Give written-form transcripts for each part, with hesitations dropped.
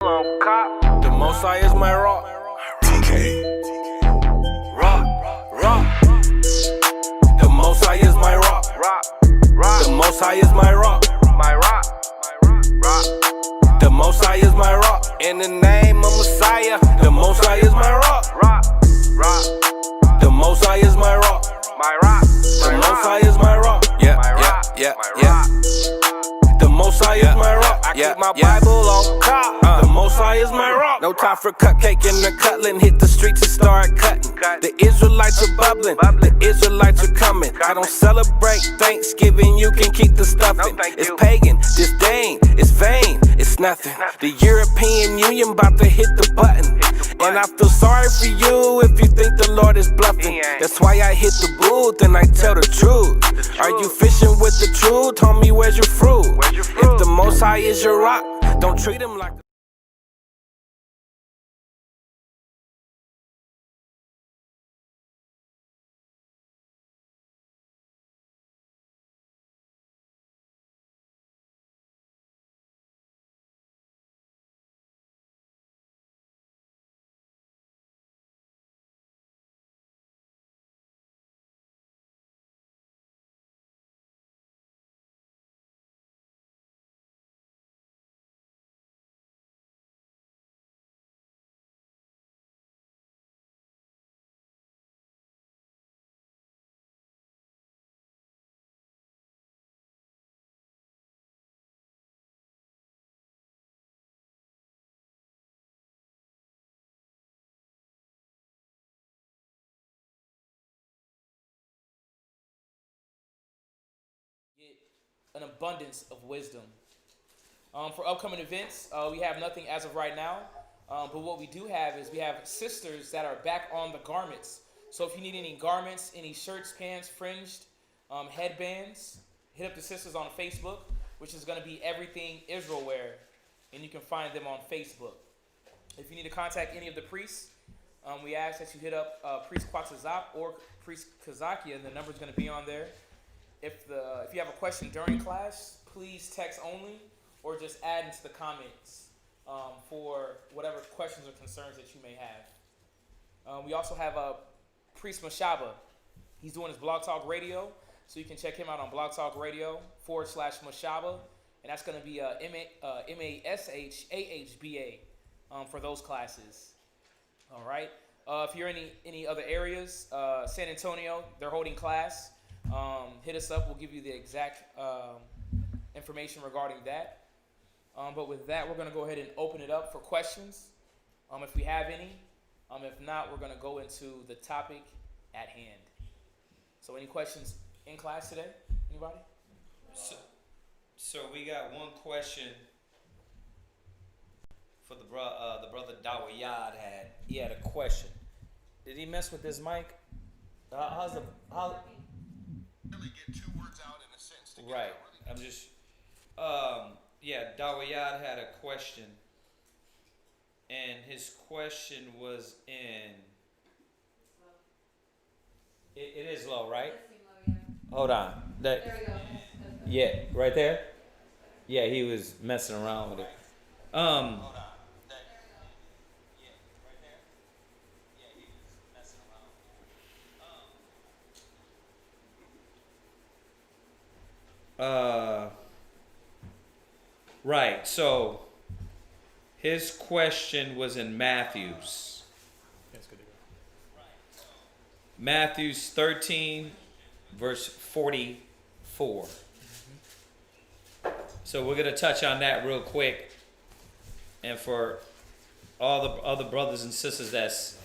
The Most High is my rock. TK. Rock. The Most High is my rock. The Most High is my rock. The Most High is my rock. In the name of Messiah, the Most High is my rock. The Most High is my rock. The Most High is my rock. Yeah. The Most High is my rock. I keep my Bible on top. The Most High is my rock. No time for cupcake and the cutting. Hit the streets and start cutting. The Israelites are bubbling. The Israelites are coming. I don't celebrate Thanksgiving. You can keep the stuffing. It's pagan, disdain, it's vain, it's nothing. The European Union about to hit the button. And I feel sorry for you if you think the Lord is bluffing. That's why I hit the booth and I tell the truth. Are you fishing with the truth? Homie, where's your fruit? If the Most High is your rock, don't treat him like an abundance of wisdom. For upcoming events, we have nothing as of right now. But what we do have is we have sisters that are back on the garments. So if you need any garments, any shirts, pants, fringed, headbands, hit up the sisters on Facebook, which is going to be Everything Israel Wear. And you can find them on Facebook. If you need to contact any of the priests, we ask that you hit up Priest Quatzazop or Priest Kazakia, and the number is going to be on there. If you have a question during class, please text only or just add into the comments for whatever questions or concerns that you may have. We also have Priest Mashaba. He's doing his Blog Talk Radio, so you can check him out on Blog Talk Radio /Mashaba, and that's going to be MASHAHBA for those classes. All right. If you're in any other areas, San Antonio, they're holding class. Hit us up. We'll give you the exact information regarding that. But with that, we're going to go ahead and open it up for questions, if we have any. If not, we're going to go into the topic at hand. So any questions in class today? Anybody? So we got one question for the brother Dawayad had. He had a question. Did he mess with this mic? really get two words out in a sense. Right. I'm just, Dawayad had a question, and his question was in. It is low, right? Hold on. There we go. Yeah, right there. Yeah, he was messing around with it. Hold on. Right, so his question was in Matthew's. That's good to go. Matthew's 13, verse 44. So we're going to touch on that real quick. And for all the other brothers and sisters that's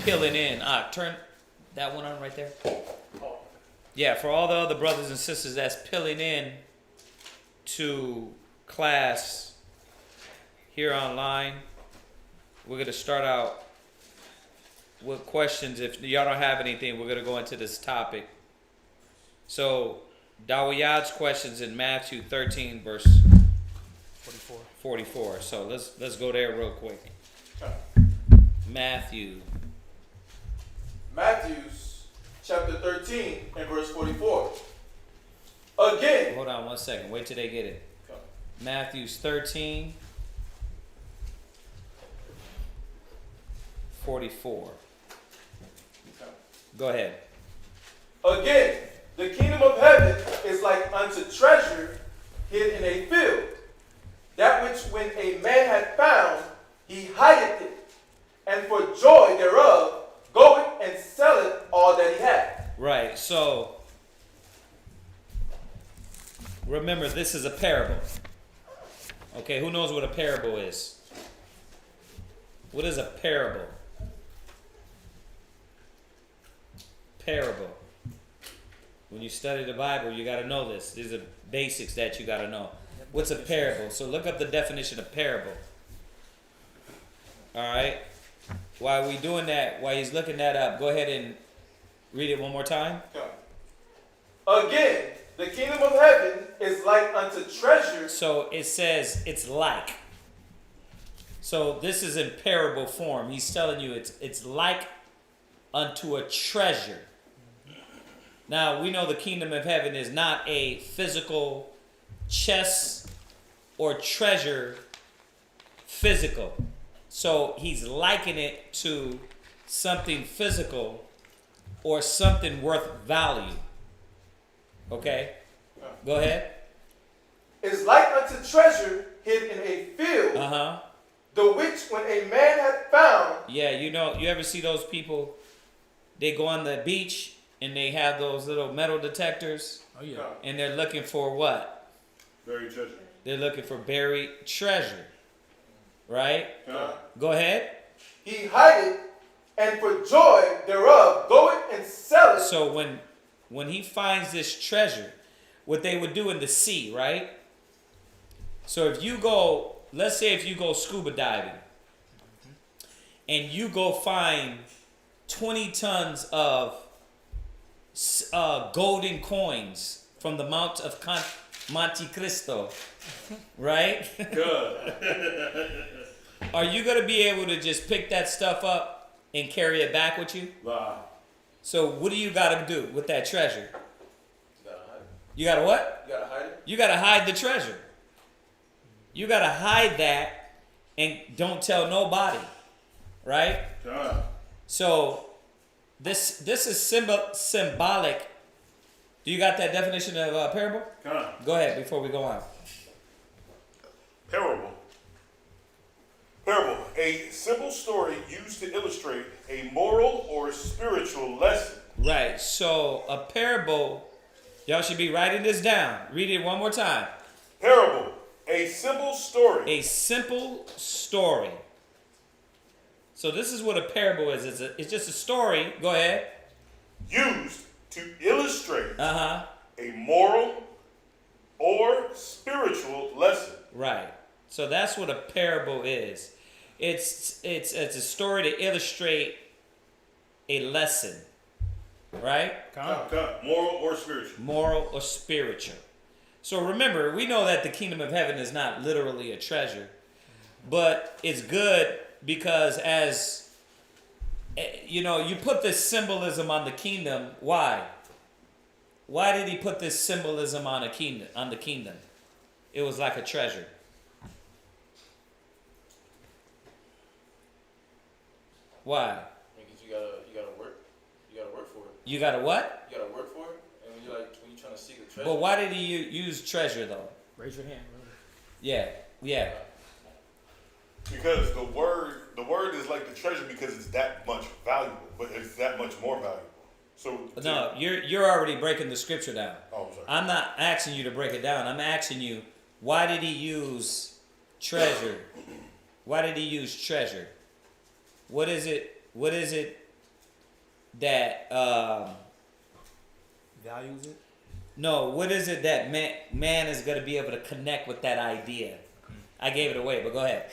peeling in, turn that one on right there. Yeah, for all the other brothers and sisters that's peeling in to class here online, we're going to start out with questions. If y'all don't have anything, we're going to go into this topic. So, Dawayad's questions in Matthew 13, verse 44. So let's go there real quick. Matthew's chapter 13 and verse 44. Again. Hold on one second. Wait till they get it. Matthew's 13 44. Go ahead. Again, the kingdom of heaven is like unto treasure hid in a field, that which when a man had found, he hideth it, and for joy thereof goeth and selleth all that he had. Right, so remember, this is a parable. Okay, who knows what a parable is? What is a parable? Parable. When you study the Bible, you got to know this. These are basics that you got to know. What's a parable? So look up the definition of parable. All right. While we doing that, while he's looking that up, go ahead and read it one more time. Again, the kingdom of heaven is like unto treasure. So it says it's like. So this is in parable form. He's telling you it's like unto a treasure. Now we know the kingdom of heaven is not a physical chest or treasure physical. So he's likening it to something physical or something worth value. Okay? Go ahead. Is like unto treasure hid in a field, Uh-huh. the which when a man had found. Yeah, you know, you ever see those people, they go on the beach and they have those little metal detectors Oh yeah. and they're looking for what? Buried treasure. They're looking for buried treasure. Right? Yeah. Go ahead. He hideth, and for joy thereof goeth and selleth. So when he finds this treasure, what they would do in the sea, right? So if you go, let's say if you go scuba diving and you go find 20 tons of golden coins from the Mount of Monte Cristo, right? Good. Are you going to be able to just pick that stuff up and carry it back with you? Wow. So what do you got to do with that treasure? You gotta hide it. You got to what? You gotta hide it. You got to hide the treasure. You got to hide that and don't tell nobody, right? God. So this is symbolic. Do you got that definition of parable? God. Go ahead before we go on. Parable. Parable. A simple story used to illustrate a moral or spiritual lesson. Right. So a parable, y'all should be writing this down. Read it one more time. Parable. A simple story. A simple story. So this is what a parable is. It's just a story. Go ahead. Used to illustrate Uh-huh. a moral or spiritual lesson. Right. So that's what a parable is. It's a story to illustrate a lesson. Right? God. Moral or spiritual. Moral or spiritual. So remember, we know that the kingdom of heaven is not literally a treasure, but it's good because as you know, you put this symbolism on the kingdom. Why? Why did he put this symbolism on the kingdom? It was like a treasure. Why? Because you gotta work. You gotta work for it. You got to what? You gotta work for it. And when you're trying to seek a treasure. But why did he use treasure though? Raise your hand. Yeah. Because the word is like the treasure because it's that much valuable, but it's that much more valuable. So No, you're already breaking the scripture down. Oh, I'm sorry. I'm not asking you to break it down. I'm asking you, why did he use treasure? Why did he use treasure? What is it that Values it. no, what is it that man is going to be able to connect with that idea? I gave it away, but go ahead.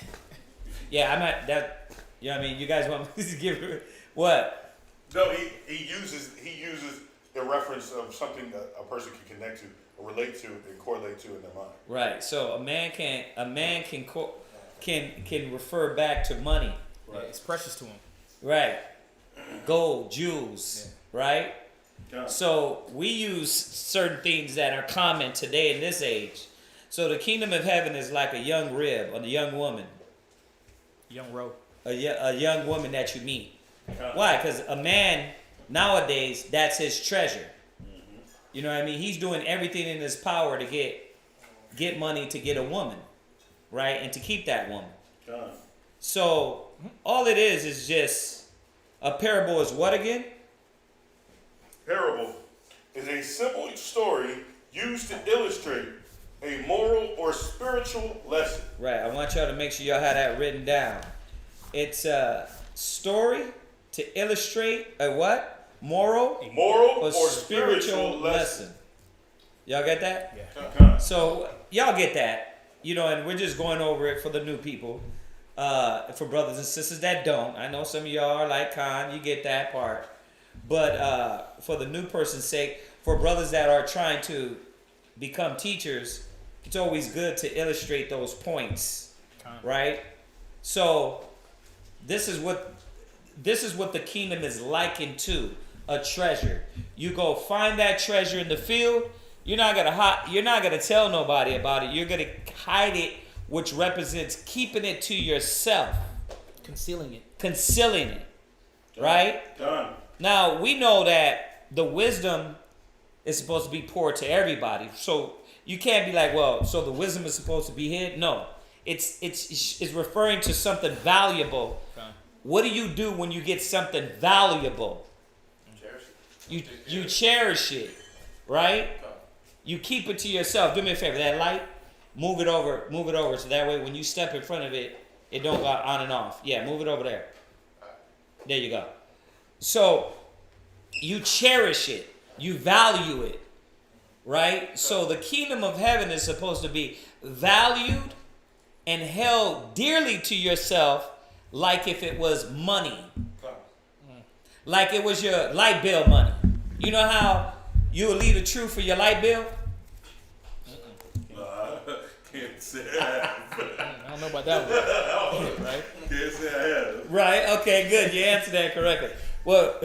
Yeah, I'm at that. You know what I mean? You guys want me to give it what? No, he uses the reference of something that a person can connect to or relate to and correlate to in their mind. Right. So a man can refer back to money. Yeah, it's precious to him. Right. Gold, jewels, right? Yeah. So we use certain things that are common today in this age. So the kingdom of heaven is like a young rib or the young woman. Young Roe. a young woman that you meet. Why? Because a man nowadays, that's his treasure. You know what I mean? He's doing everything in his power to get money to get a woman, right? And to keep that woman. So all it is just a parable is what again? Parable is a simple story used to illustrate a moral or spiritual lesson. Right. I want y'all to make sure y'all have that written down. It's a story to illustrate a what? Moral Moral or spiritual lesson. Y'all get that? Yeah. So y'all get that, you know, and we're just going over it for the new people, for brothers and sisters that don't. I know some of y'all are like Khan, you get that part, but for the new person's sake, for brothers that are trying to become teachers, it's always good to illustrate those points, right? So this is what the kingdom is likened to. A treasure. You go find that treasure in the field. You're not gonna tell nobody about it. You're gonna hide it, which represents keeping it to yourself, Concealing it. right? Done. Now we know that the wisdom is supposed to be poured to everybody. So you can't be like, well, so the wisdom is supposed to be hid. No, it's referring to something valuable. Okay. What do you do when you get something valuable? You cherish it, right? You keep it to yourself. Do me a favor, that light, move it over so that way when you step in front of it, it don't go on and off. Yeah, move it over there. There you go. So you cherish it, you value it, right? So the kingdom of heaven is supposed to be valued and held dearly to yourself, like if it was money. Like it was your light bill money. You know how you will leave the truth for your light bill? Can't say I have. I don't know about that one. Right? Can't say I have. Right. Okay. Good. You answered that correctly. Well,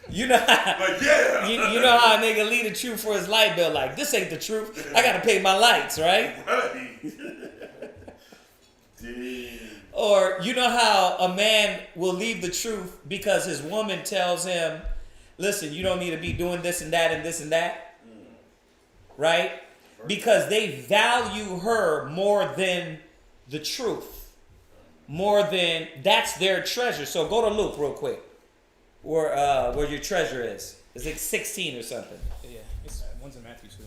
you know how, But yeah. you know how a nigga leave the truth for his light bill. Like, this ain't the truth. I gotta pay my lights, right? Right. Damn. Or you know how a man will leave the truth because his woman tells him, listen, you don't need to be doing this and that and this and that. Right? Because they value her more than the truth. More than, that's their treasure. So go to Luke real quick. Where your treasure is. It's like 16 or something. Yeah. One's in Matthew too.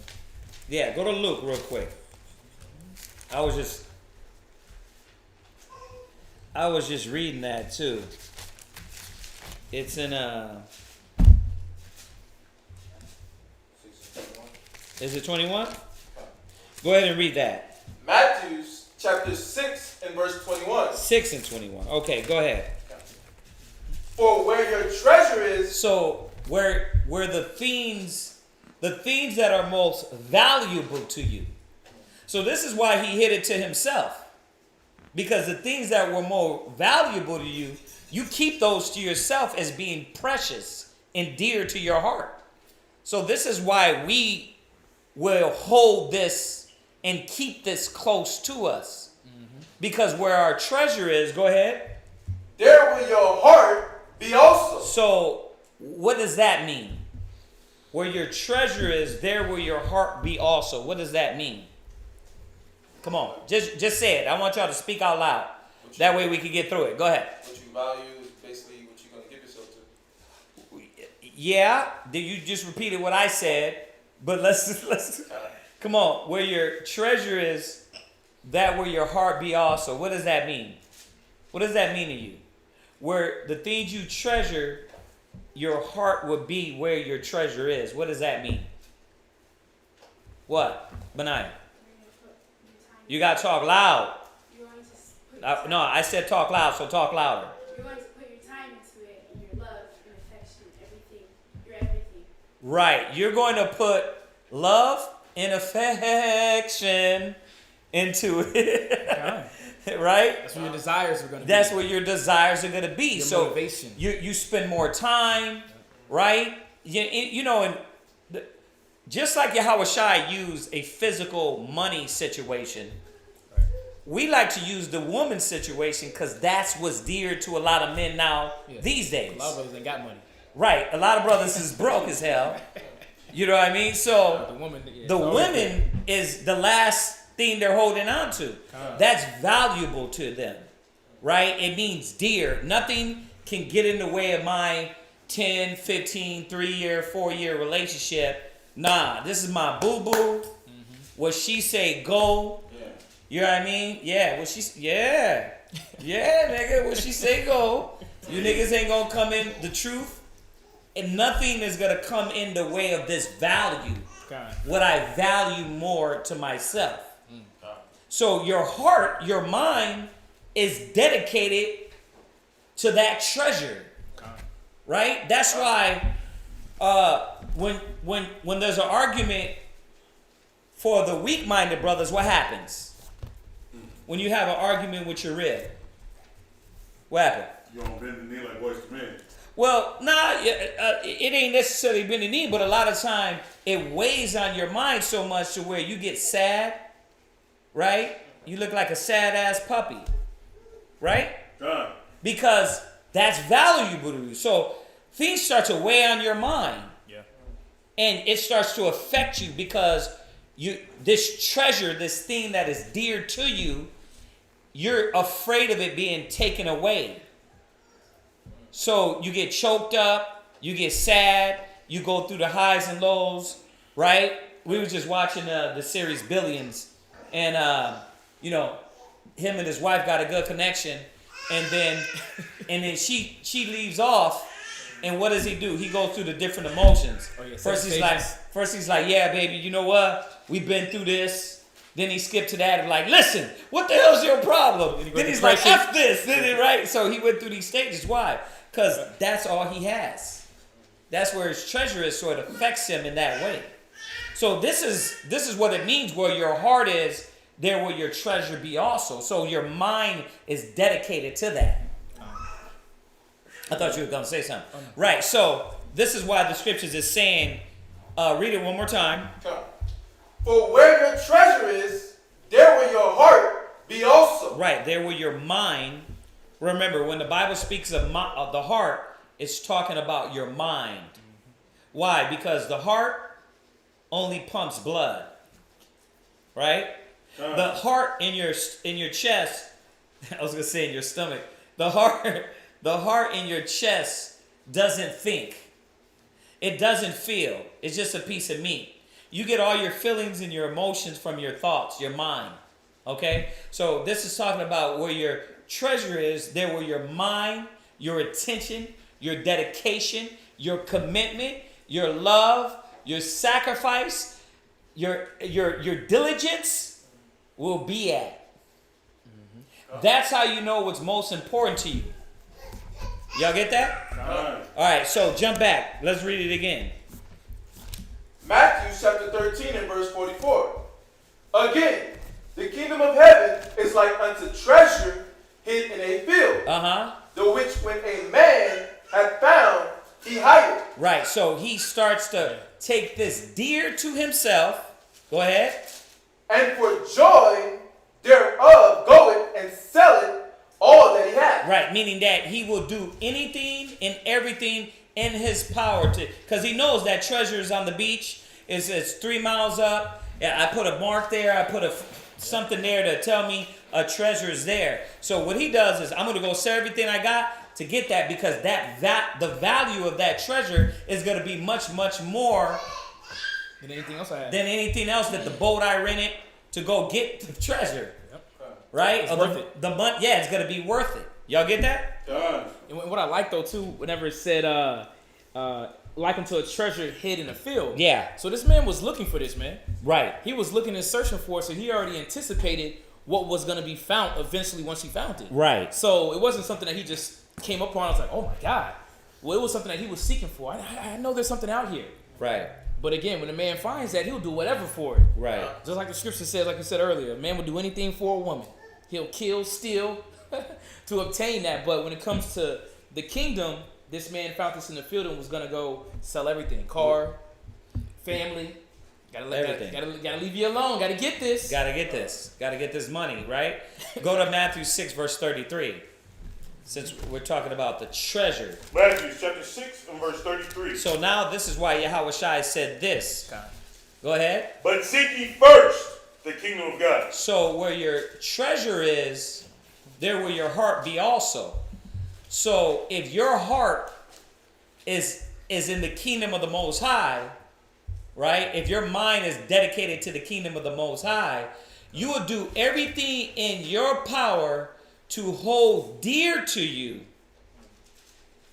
Yeah, go to Luke real quick. I was just reading that too. It's in is it 21? Go ahead and read that. Matthew chapter 6 and verse 21. 6 and 21. Okay, go ahead. For where your treasure is, So where the things that are most valuable to you. So this is why he hid it to himself. Because the things that were more valuable to you, you keep those to yourself as being precious and dear to your heart. So this is why we will hold this and keep this close to us. Because where our treasure is, go ahead. there will your heart be also. So what does that mean? Where your treasure is, there will your heart be also. What does that mean? Come on, just say it. I want y'all to speak out loud. That way we can get through it. Go ahead. What you value is basically what you're going to give yourself to. Yeah, you just repeated what I said, but let's come on. Where your treasure is, that will your heart be also. What does that mean? What does that mean to you? Where the things you treasure, your heart would be where your treasure is. What does that mean? What? Benaiah? You got to talk loud. You're going to put your time, No, I said talk loud, so talk louder. you're going to put your time into it, and your love and affection, everything. Your everything. Right. You're going to put love and affection into it. Right? That's where your desires are going to be. That's where your desires are going to be. Your so motivation. you spend more time, right? You know, and just like Yahweh Shai used a physical money situation we like to use the woman situation because that's what's dear to a lot of men now these days. A lot of brothers ain't got money. Right. A lot of brothers is broke as hell. You know what I mean? So the women is the last thing they're holding on to. That's valuable to them. Right? It means dear. Nothing can get in the way of my 10, 15, 3-year, 4-year relationship. Nah, this is my boo-boo. What she say, go. You know what I mean? Yeah, what she, yeah, nigga, what she say, go. You niggas ain't gonna come in the truth. And nothing is gonna come in the way of this value. What I value more to myself. So your heart, your mind is dedicated to that treasure. Right? That's why when there's an argument for the weak-minded brothers, what happens? When you have an argument with your rib, what happened? You don't bend the knee like boys to men. Well, nah, it ain't necessarily been the knee, but a lot of time it weighs on your mind so much to where you get sad, right? You look like a sad-ass puppy, right? Because that's valuable to you. So things start to weigh on your mind. Yeah. And it starts to affect you because this treasure, this thing that is dear to you, you're afraid of it being taken away. So you get choked up, you get sad, you go through the highs and lows, right? We were just watching the series Billions, and him and his wife got a good connection, and then she leaves off, and what does he do? He goes through the different emotions. First he's like, yeah, baby, you know what? We've been through this. Then he skipped to that and like, listen, what the hell's your problem? Then he's like, F this, right? So he went through these stages. Why? Because that's all he has. That's where his treasure is, so it affects him in that way. So this is what it means. Where your heart is, there will your treasure be also. So your mind is dedicated to that. I thought you were going to say something. Right, so this is why the scriptures is saying, read it one more time. For where your treasure is, there will your heart be also. Right, there will your mind. Remember, when the Bible speaks of the heart, it's talking about your mind. Why? Because the heart only pumps blood. Right? The heart in your chest, I was going to say in your stomach, the heart in your chest doesn't think. It doesn't feel. It's just a piece of meat. You get all your feelings and your emotions from your thoughts, your mind. Okay? So this is talking about where your treasure is, there where your mind, your attention, your dedication, your commitment, your love, your sacrifice, your diligence will be at. That's how you know what's most important to you. Y'all get that? All right, so jump back. Let's read it again. Matthew chapter 13 and verse 44. Again, the kingdom of heaven is like unto treasure hid in a field, the which when a man had found, he hid it. Right, so he starts to take this dear to himself. Go ahead. And for joy thereof goeth and selleth all that he hath. Right, meaning that he will do anything and everything in his power to, because he knows that treasure is on the beach. It's 3 miles up. Yeah, I put a mark there. I put something there to tell me a treasure is there. So what he does is, I'm going to go sell everything I got to get that, because the value of that treasure is going to be much, much more than anything else I have. Than anything else that the boat I rented to go get the treasure. Yep. Right? It's worth it. Yeah, it's going to be worth it. Y'all get that? And what I like though too, whenever it said like unto a treasure hid in a field. Yeah. So this man was looking for this, man. Right. He was looking and searching for it, so he already anticipated what was going to be found eventually once he found it. Right. So it wasn't something that he just came upon. I was like, oh my God. Well, it was something that he was seeking for. I know there's something out here. Right. But again, when a man finds that, he'll do whatever for it. Right. Just like the scripture says, like you said earlier, a man will do anything for a woman. He'll kill, steal to obtain that. But when it comes to the kingdom, this man found this in the field and was going to go sell everything. Car, family, Everything. Gotta leave you alone. Gotta get this. Gotta get this. Gotta get this money, right? Go to Matthew 6, verse 33. Since we're talking about the treasure. Matthew chapter 6 and verse 33. So now this is why Yahushua said this. Okay. Go ahead. But seek ye first the kingdom of God. So where your treasure is, there will your heart be also. So if your heart is in the kingdom of the Most High, right? If your mind is dedicated to the kingdom of the Most High, you will do everything in your power to hold dear to you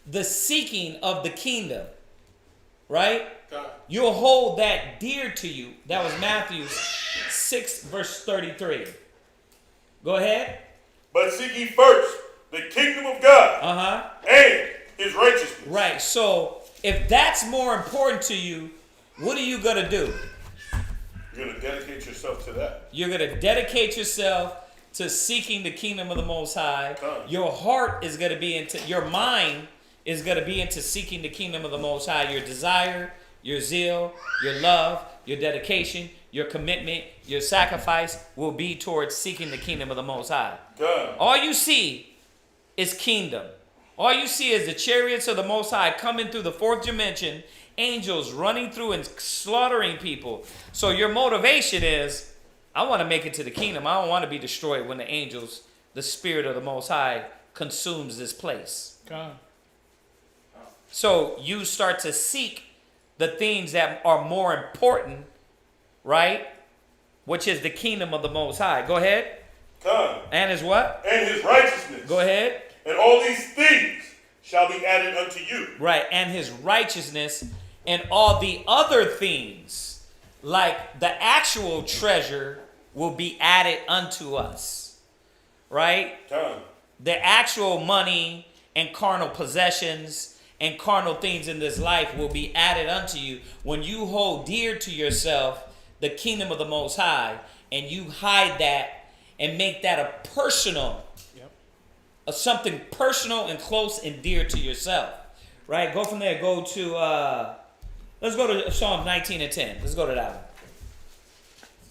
the seeking of the kingdom, right? You'll hold that dear to you. That was Matthew 6, verse 33. Go ahead. But seek ye first the kingdom of God and his righteousness. Right. So if that's more important to you, what are you going to do? You're going to dedicate yourself to that. You're going to dedicate yourself to seeking the kingdom of the Most High. Your heart is going to be into, your mind is going to be into seeking the kingdom of the Most High. Your desire, your zeal, your love, your dedication, your commitment, your sacrifice will be towards seeking the kingdom of the Most High. All you see is kingdom. All you see is the chariots of the Most High coming through the fourth dimension, angels running through and slaughtering people. So your motivation is, I want to make it to the kingdom. I don't want to be destroyed when the angels, the spirit of the Most High, consumes this place. Okay. So you start to seek the things that are more important, right? Which is the kingdom of the Most High. Go ahead. And his what? And his righteousness. Go ahead. And all these things shall be added unto you. Right. And his righteousness and all the other things, like the actual treasure, will be added unto us. Right? The actual money and carnal possessions and carnal things in this life will be added unto you when you hold dear to yourself the kingdom of the Most High, and you hide that and make that a personal, something personal and close and dear to yourself. Right? Go from there. Go to, let's go to Psalms 19 and 10. Let's go to that one.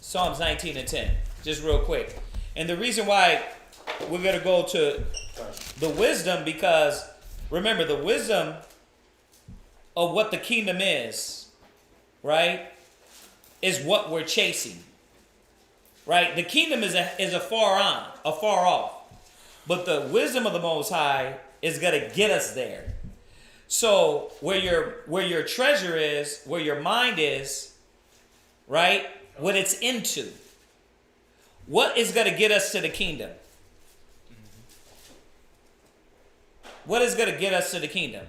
Psalms 19 and 10. Just real quick. And the reason why we're going to go to the wisdom, because remember, the wisdom of what the kingdom is, right, is what we're chasing. Right? The kingdom is a far off. But the wisdom of the Most High is going to get us there. So where your treasure is, where your mind is, right, what it's into, what is going to get us to the kingdom? What is going to get us to the kingdom?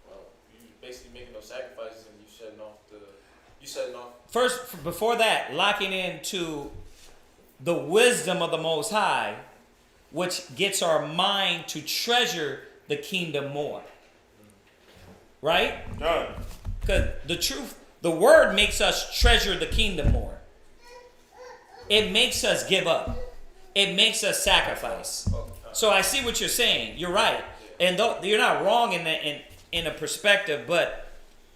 Well, you basically making those sacrifices and you setting off. First, before that, locking into the wisdom of the Most High, which gets our mind to treasure the kingdom more. Right? Because the truth, the word makes us treasure the kingdom more. It makes us give up. It makes us sacrifice. So I see what you're saying. You're right. And you're not wrong in a perspective, but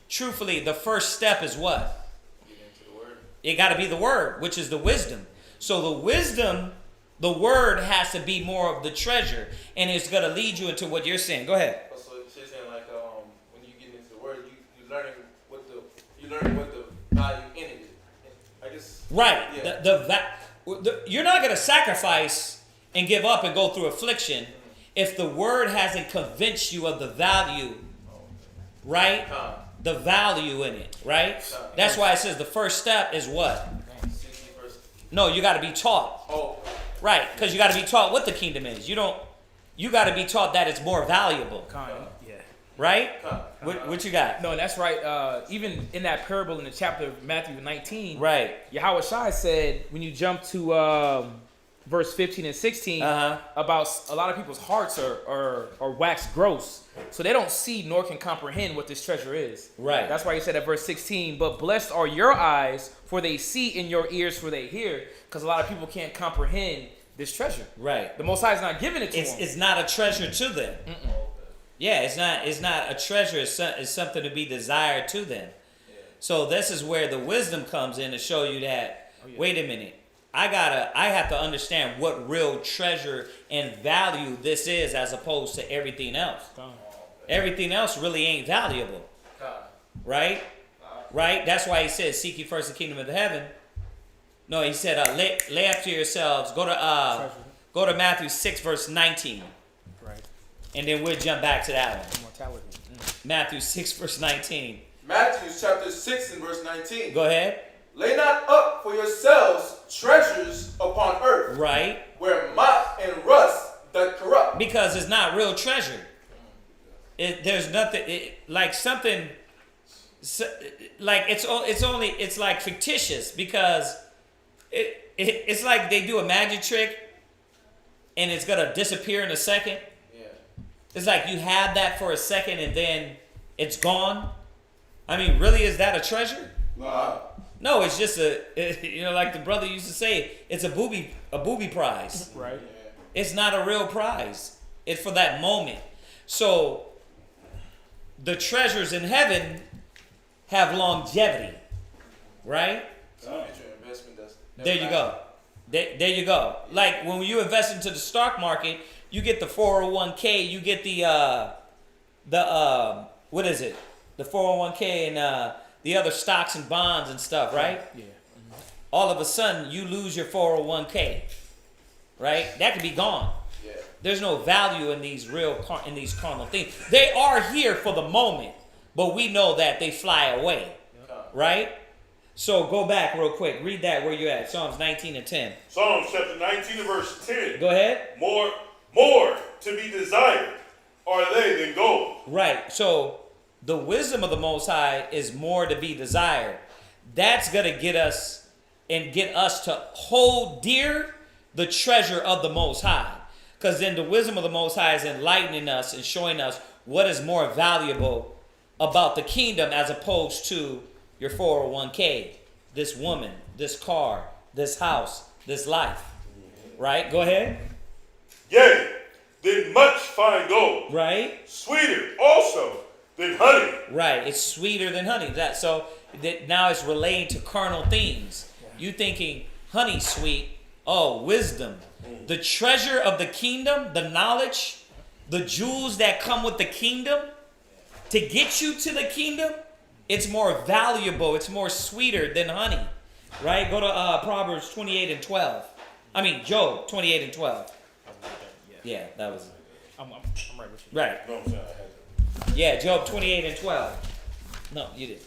truthfully, the first step is what? Get into the word. It got to be the word, which is the wisdom. So the wisdom, the word has to be more of the treasure, and it's going to lead you into what you're saying. Go ahead. So she's saying like when you get into the word, you learning what the value in it is. I guess. Right. Yeah. You're not going to sacrifice and give up and go through affliction if the word hasn't convinced you of the value, right? The value in it, right? That's why it says the first step is what? No, you got to be taught. Right, because you got to be taught what the kingdom is. You got to be taught that it's more valuable. Yeah. Right? What you got? No, that's right. Even in that parable in the chapter of Matthew 19, right, Yahushua said, when you jump to verse 15 and 16, about a lot of people's hearts are wax gross. So they don't see nor can comprehend what this treasure is. Right. That's why he said at verse 16, but blessed are your eyes, for they see, and your ears, for they hear. Because a lot of people can't comprehend this treasure. Right. The Most High is not giving it to them. It's not a treasure to them. Yeah, it's not a treasure. It's something to be desired to them. So this is where the wisdom comes in to show you that, wait a minute, I have to understand what real treasure and value this is as opposed to everything else. Everything else really ain't valuable. Right? Right? That's why he says, seek ye first the kingdom of heaven. No, he said, lay up to yourselves. Go to Matthew 6, verse 19. Right. And then we'll jump back to that one. Immortality. Matthew 6, verse 19. Matthew chapter 6 and verse 19. Go ahead. Lay not up for yourselves treasures upon earth, Right. where moth and rust doth corrupt. Because it's not real treasure. There's nothing it's like fictitious, because it's like they do a magic trick and it's gonna disappear in a second. Yeah. It's like you have that for a second and then it's gone. I mean, really, is that a treasure? No, it's just like the brother used to say, it's a booby prize. Right. It's not a real prize. It's for that moment. So the treasures in heaven have longevity, right? Investment that's There you go. There you go. Like when you invest into the stock market, you get the 401k, you get the what is it? The 401k and the other stocks and bonds and stuff, right? Yeah. All of a sudden, you lose your 401k, right? That could be gone. Yeah. There's no value in these carnal things. They are here for the moment, but we know that they fly away, right? So go back real quick. Read that where you're at. Psalms 19 and 10. Psalms chapter 19 and verse 10. Go ahead. More to be desired are they than gold. Right. So the wisdom of the Most High is more to be desired. That's going to get us to hold dear the treasure of the Most High. Because then the wisdom of the Most High is enlightening us and showing us what is more valuable about the kingdom as opposed to your 401k, this woman, this car, this house, this life. Right? Go ahead. Yea, than much fine gold. Right? Sweeter also than honey. Right. It's sweeter than honey. Now it's relating to carnal things. You thinking honey sweet. Oh, wisdom. The treasure of the kingdom, the knowledge, the jewels that come with the kingdom, to get you to the kingdom, it's more valuable. It's more sweeter than honey. Right? Go to Proverbs 28 and 12. I mean, Job 28 and 12. Yeah, that was it. I'm right with you. Right. No, I'm saying I had to. Yeah, Job 28 and 12. No, you didn't.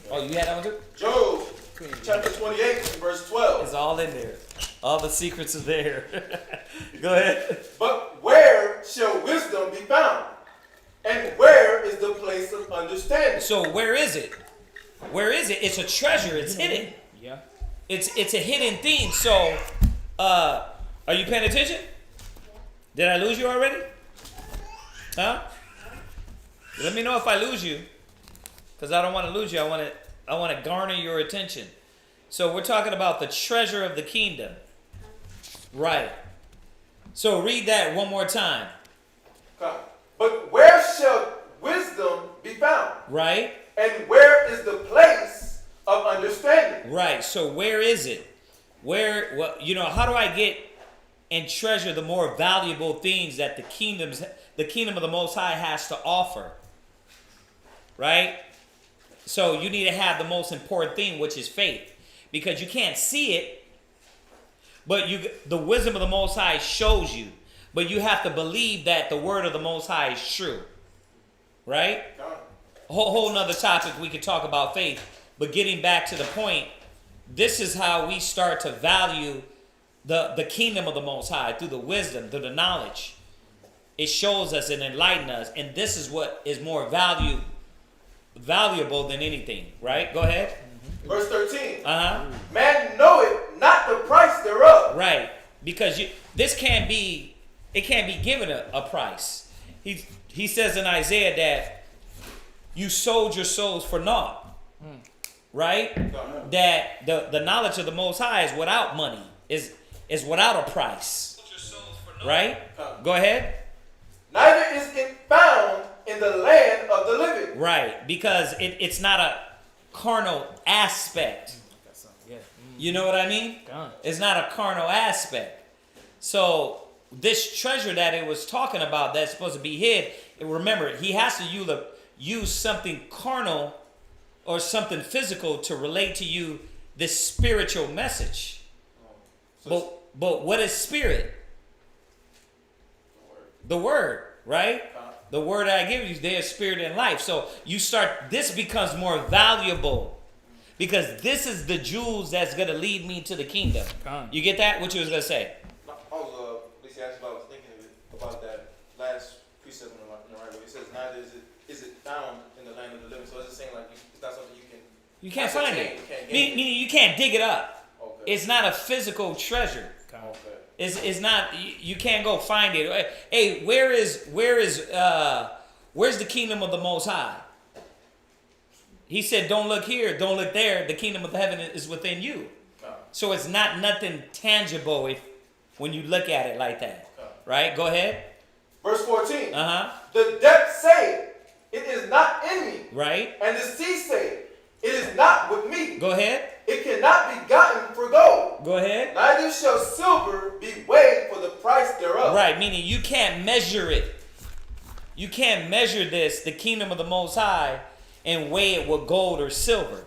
Oh, you had that one too? Job chapter 28 and verse 12. It's all in there. All the secrets are there. Go ahead. But where shall wisdom be found? And where is the place of understanding? So where is it? Where is it? It's a treasure. It's hidden. Yeah. It's a hidden thing. So, are you paying attention? Did I lose you already? Huh? Let me know if I lose you, because I don't want to lose you. I want to garner your attention. So we're talking about the treasure of the kingdom. Right. So read that one more time. But where shall wisdom be found? Right. And where is the place of understanding? Right. So where is it? How do I get and treasure the more valuable things that the kingdom of the Most High has to offer? Right? So you need to have the most important thing, which is faith. Because you can't see it, but the wisdom of the Most High shows you. But you have to believe that the word of the Most High is true. Right? A whole nother topic we could talk about faith. But getting back to the point, this is how we start to value the kingdom of the Most High, through the wisdom, through the knowledge. It shows us and enlightens us. And this is what is more valuable than anything. Right? Go ahead. Verse 13. Uh-huh. Man knoweth not the price thereof. Right. Because it can't be given a price. He says in Isaiah that you sold your souls for naught. Right? That the knowledge of the Most High is without money, is without a price. Right? Go ahead. Neither is it found in the land of the living. Right. Because it's not carnal aspect. Yeah. You know what I mean? Done. It's not a carnal aspect. So this treasure that it was talking about that's supposed to be hid, remember, he has to use something carnal or something physical to relate to you this spiritual message. But what is spirit? The word, right? The word I give you, they are spirit and life. So this becomes more valuable because this is the jewels that's going to lead me to the kingdom. You get that? What you was going to say? I was, Ecclesiastes, I was thinking of it, about that last precept in the right way. It says, neither is it found in the land of the living. So it's just saying, like, it's not something You can't find it. You can't Meaning you can't dig it up. Okay. It's not a physical treasure. Okay. It's not. You can't go find it. Hey, where's the kingdom of the Most High? He said, "Don't look here, don't look there. The kingdom of heaven is within you." So it's not nothing tangible when you look at it like that, right? Go ahead. Verse 14. The depths say, "It is not in me." Right. And the sea say, "It is not with me." Go ahead. It cannot be gotten for gold. Go ahead. Neither shall silver be weighed for the price thereof. Right, meaning you can't measure it. You can't measure this, the kingdom of the Most High, and weigh it with gold or silver.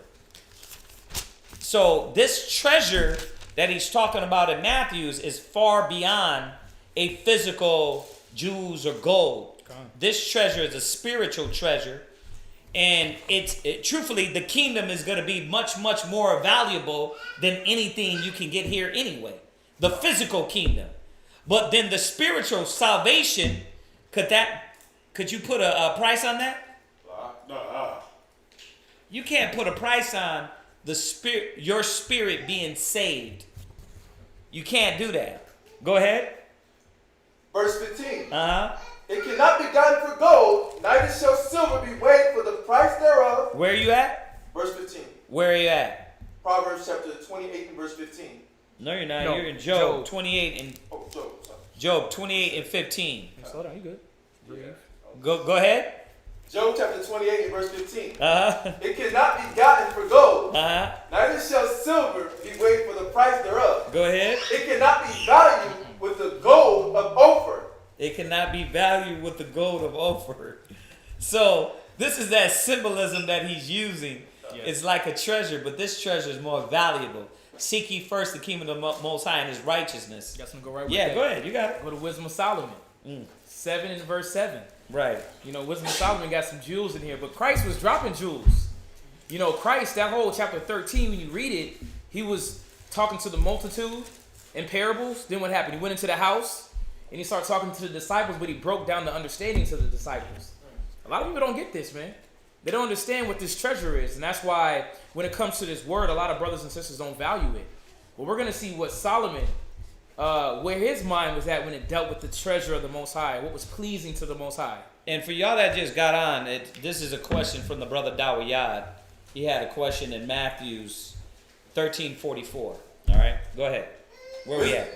So this treasure that he's talking about in Matthew's is far beyond a physical jewels or gold. This treasure is a spiritual treasure. And truthfully, the kingdom is going to be much, much more valuable than anything you can get here anyway. The physical kingdom. But then the spiritual salvation, could you put a price on that? You can't put a price on your spirit being saved. You can't do that. Go ahead. Verse 15. It cannot be gotten for gold, neither shall silver be weighed for the price thereof. Where are you at? Verse 15. Where are you at? Proverbs chapter 28 and verse 15. No, you're not. You're in Job 28 and Job. Job 28 and 15. Slow down, you good. Go ahead. Job chapter 28 and verse 15. It cannot be gotten for gold, neither shall silver be weighed for the price thereof. Go ahead. It cannot be valued with the gold of Ophir. It cannot be valued with the gold of Ophir. So this is that symbolism that he's using. Yes. It's like a treasure, but this treasure is more valuable. Seek ye first the kingdom of the Most High and his righteousness. Got something to go right with that. that. Go ahead. You got it. Go to Wisdom of Solomon. 7 and verse 7. Right. Wisdom of Solomon got some jewels in here, but Christ was dropping jewels. Christ, that whole chapter 13, when you read it, he was talking to the multitude in parables. Then what happened? He went into the house and he started talking to the disciples, but he broke down the understanding to the disciples. A lot of people don't get this, man. They don't understand what this treasure is. And that's why when it comes to this word, a lot of brothers and sisters don't value it. But we're going to see what Solomon, where his mind was at when it dealt with the treasure of the Most High, what was pleasing to the Most High. And for y'all that just got on, this is a question from the brother Dawiyad. He had a question in Matthew's 13:44. All right, go ahead. Where we at?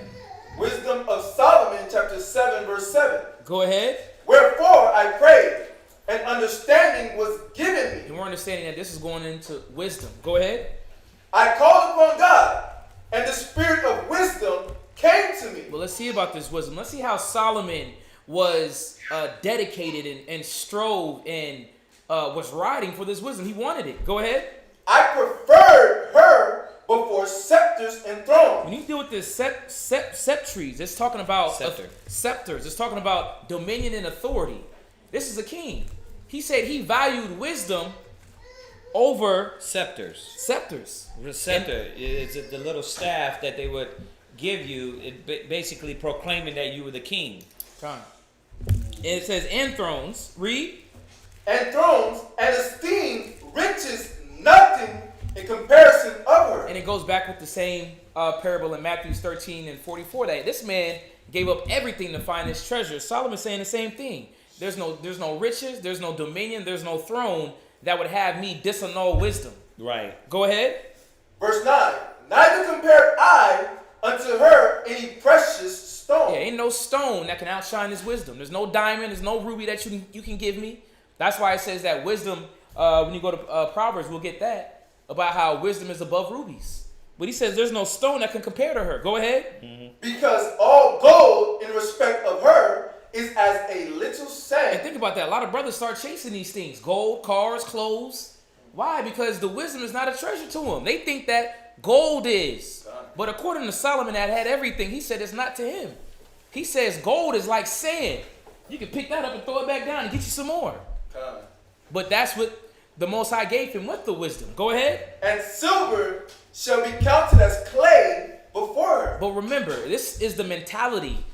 Wisdom of Solomon, chapter 7, verse 7. Go ahead. Wherefore I prayed, and understanding was given me. And we're understanding that this is going into wisdom. Go ahead. I called upon God, and the spirit of wisdom came to me. Well, let's see about this wisdom. Let's see how Solomon was dedicated and strove and was riding for this wisdom. He wanted it. Go ahead. I preferred her before scepters and thrones. When you deal with this sceptres, it's talking about scepters. It's talking about dominion and authority. This is a king. He said he valued wisdom over scepters. The scepter is the little staff that they would give you, basically proclaiming that you were the king. And it says, and thrones. Read. And thrones, and esteem riches nothing in comparison of her. And it goes back with the same parable in Matthew 13 and 44 that this man gave up everything to find his treasure. Solomon's saying the same thing. There's no riches, there's no dominion, there's no throne that would have me disannul wisdom. Right. Go ahead. Verse 9. Neither compared I unto her any precious stone. Yeah, ain't no stone that can outshine his wisdom. There's no diamond, there's no ruby that you can give me. That's why it says that wisdom, when you go to Proverbs, we'll get that. about how wisdom is above rubies. But he says there's no stone that can compare to her. Go ahead. Because all gold in respect of her is as a little And sand. think about that. A lot of brothers start chasing these things. Gold, cars, clothes. Why? Because the wisdom is not a treasure to them. They think that gold is. But according to Solomon that had everything, he said it's not to him. He says gold is like sand. You can pick that up and throw it back down and get you some more. But that's what the Most High gave him with the wisdom. Go ahead. And silver shall be counted as clay before her. But remember, this is the mentality.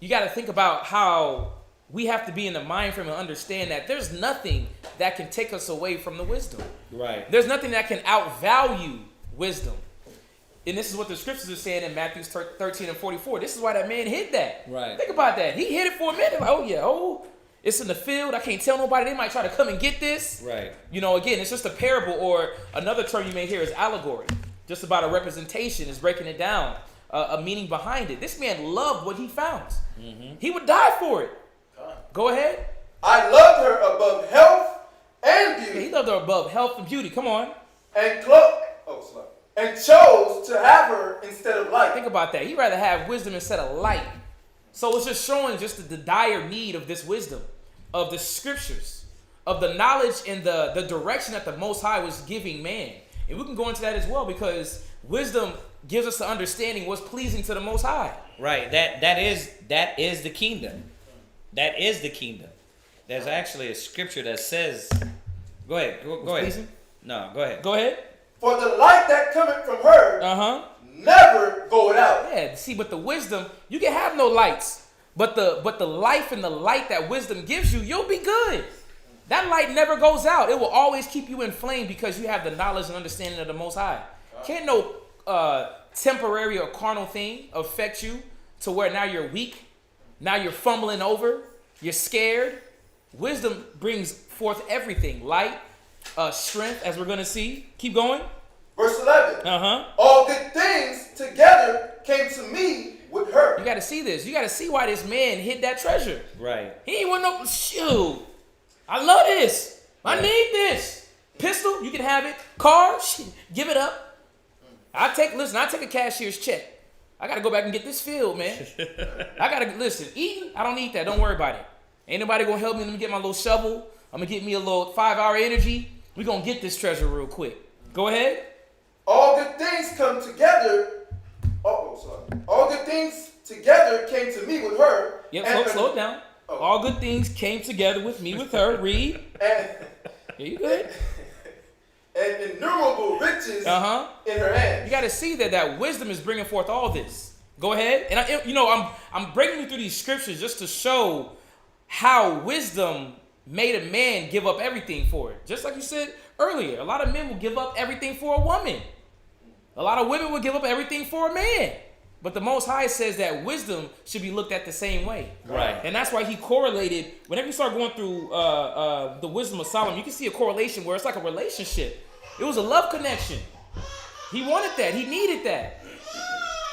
You got to think about how we have to be in the mind frame and understand that there's nothing that can take us away from the wisdom. Right. There's nothing that can outvalue wisdom. And this is what the scriptures are saying in Matthew 13 and 44. This is why that man hid that. Right. Think about that. He hid it for a minute. Like, oh, yeah, it's in the field. I can't tell nobody. They might try to come and get this. Right. You know, again, it's just a parable, or another term you may hear is allegory. Just about a representation is breaking it down, a meaning behind it. This man loved what he found. He would die for it. Go ahead. I loved her above health and Yeah, beauty. he loved her above health and beauty. Come on. And chose to have her instead of light. Think about that. He'd rather have wisdom instead of light. So it's just showing just the dire need of this wisdom, of the scriptures, of the knowledge and the direction that the Most High was giving man. And we can go into that as well, because wisdom gives us the understanding what's pleasing to the Most High. Right. That is the kingdom. That is the kingdom. There's actually a scripture that says, go ahead. Go ahead. Pleasing? No, go ahead. Go ahead. For the light that cometh from her never goeth out. Yeah, see, but the wisdom, you can have no lights. But the life and the light that wisdom gives you, you'll be good. That light never goes out. It will always keep you inflamed because you have the knowledge and understanding of the Most High. Can't no temporary or carnal thing affect you to where now you're weak. Now you're fumbling over. You're scared. Wisdom brings forth everything. Light, strength, as we're going to see. Keep going. Verse 11. Uh-huh. All good things together came to me with her. You got to see this. You got to see why this man hid that treasure. Right. He ain't want no, shoot, I love this. I need this. Pistol, you can have it. Car, shit, give it up. I take a cashier's check. I got to go back and get this field, man. I got to, listen, eating, I don't need that. Don't worry about it. Ain't nobody going to help me. Let me get my little shovel. I'm going to get me a little 5-hour energy. We're going to get this treasure real quick. Go ahead. All good things come together. All good things together came to me with her. Yep, slow it down. All good things came together with me, with her. Read. And you good. And innumerable riches in her hand. You got to see that wisdom is bringing forth all this. Go ahead. And I'm breaking you through these scriptures just to show how wisdom made a man give up everything for it. Just like you said earlier, a lot of men will give up everything for a woman. A lot of women will give up everything for a man. But the Most High says that wisdom should be looked at the same way. Right. And that's why he correlated, whenever you start going through the wisdom of Solomon, you can see a correlation where it's like a relationship. It was a love connection. He wanted that. He needed that.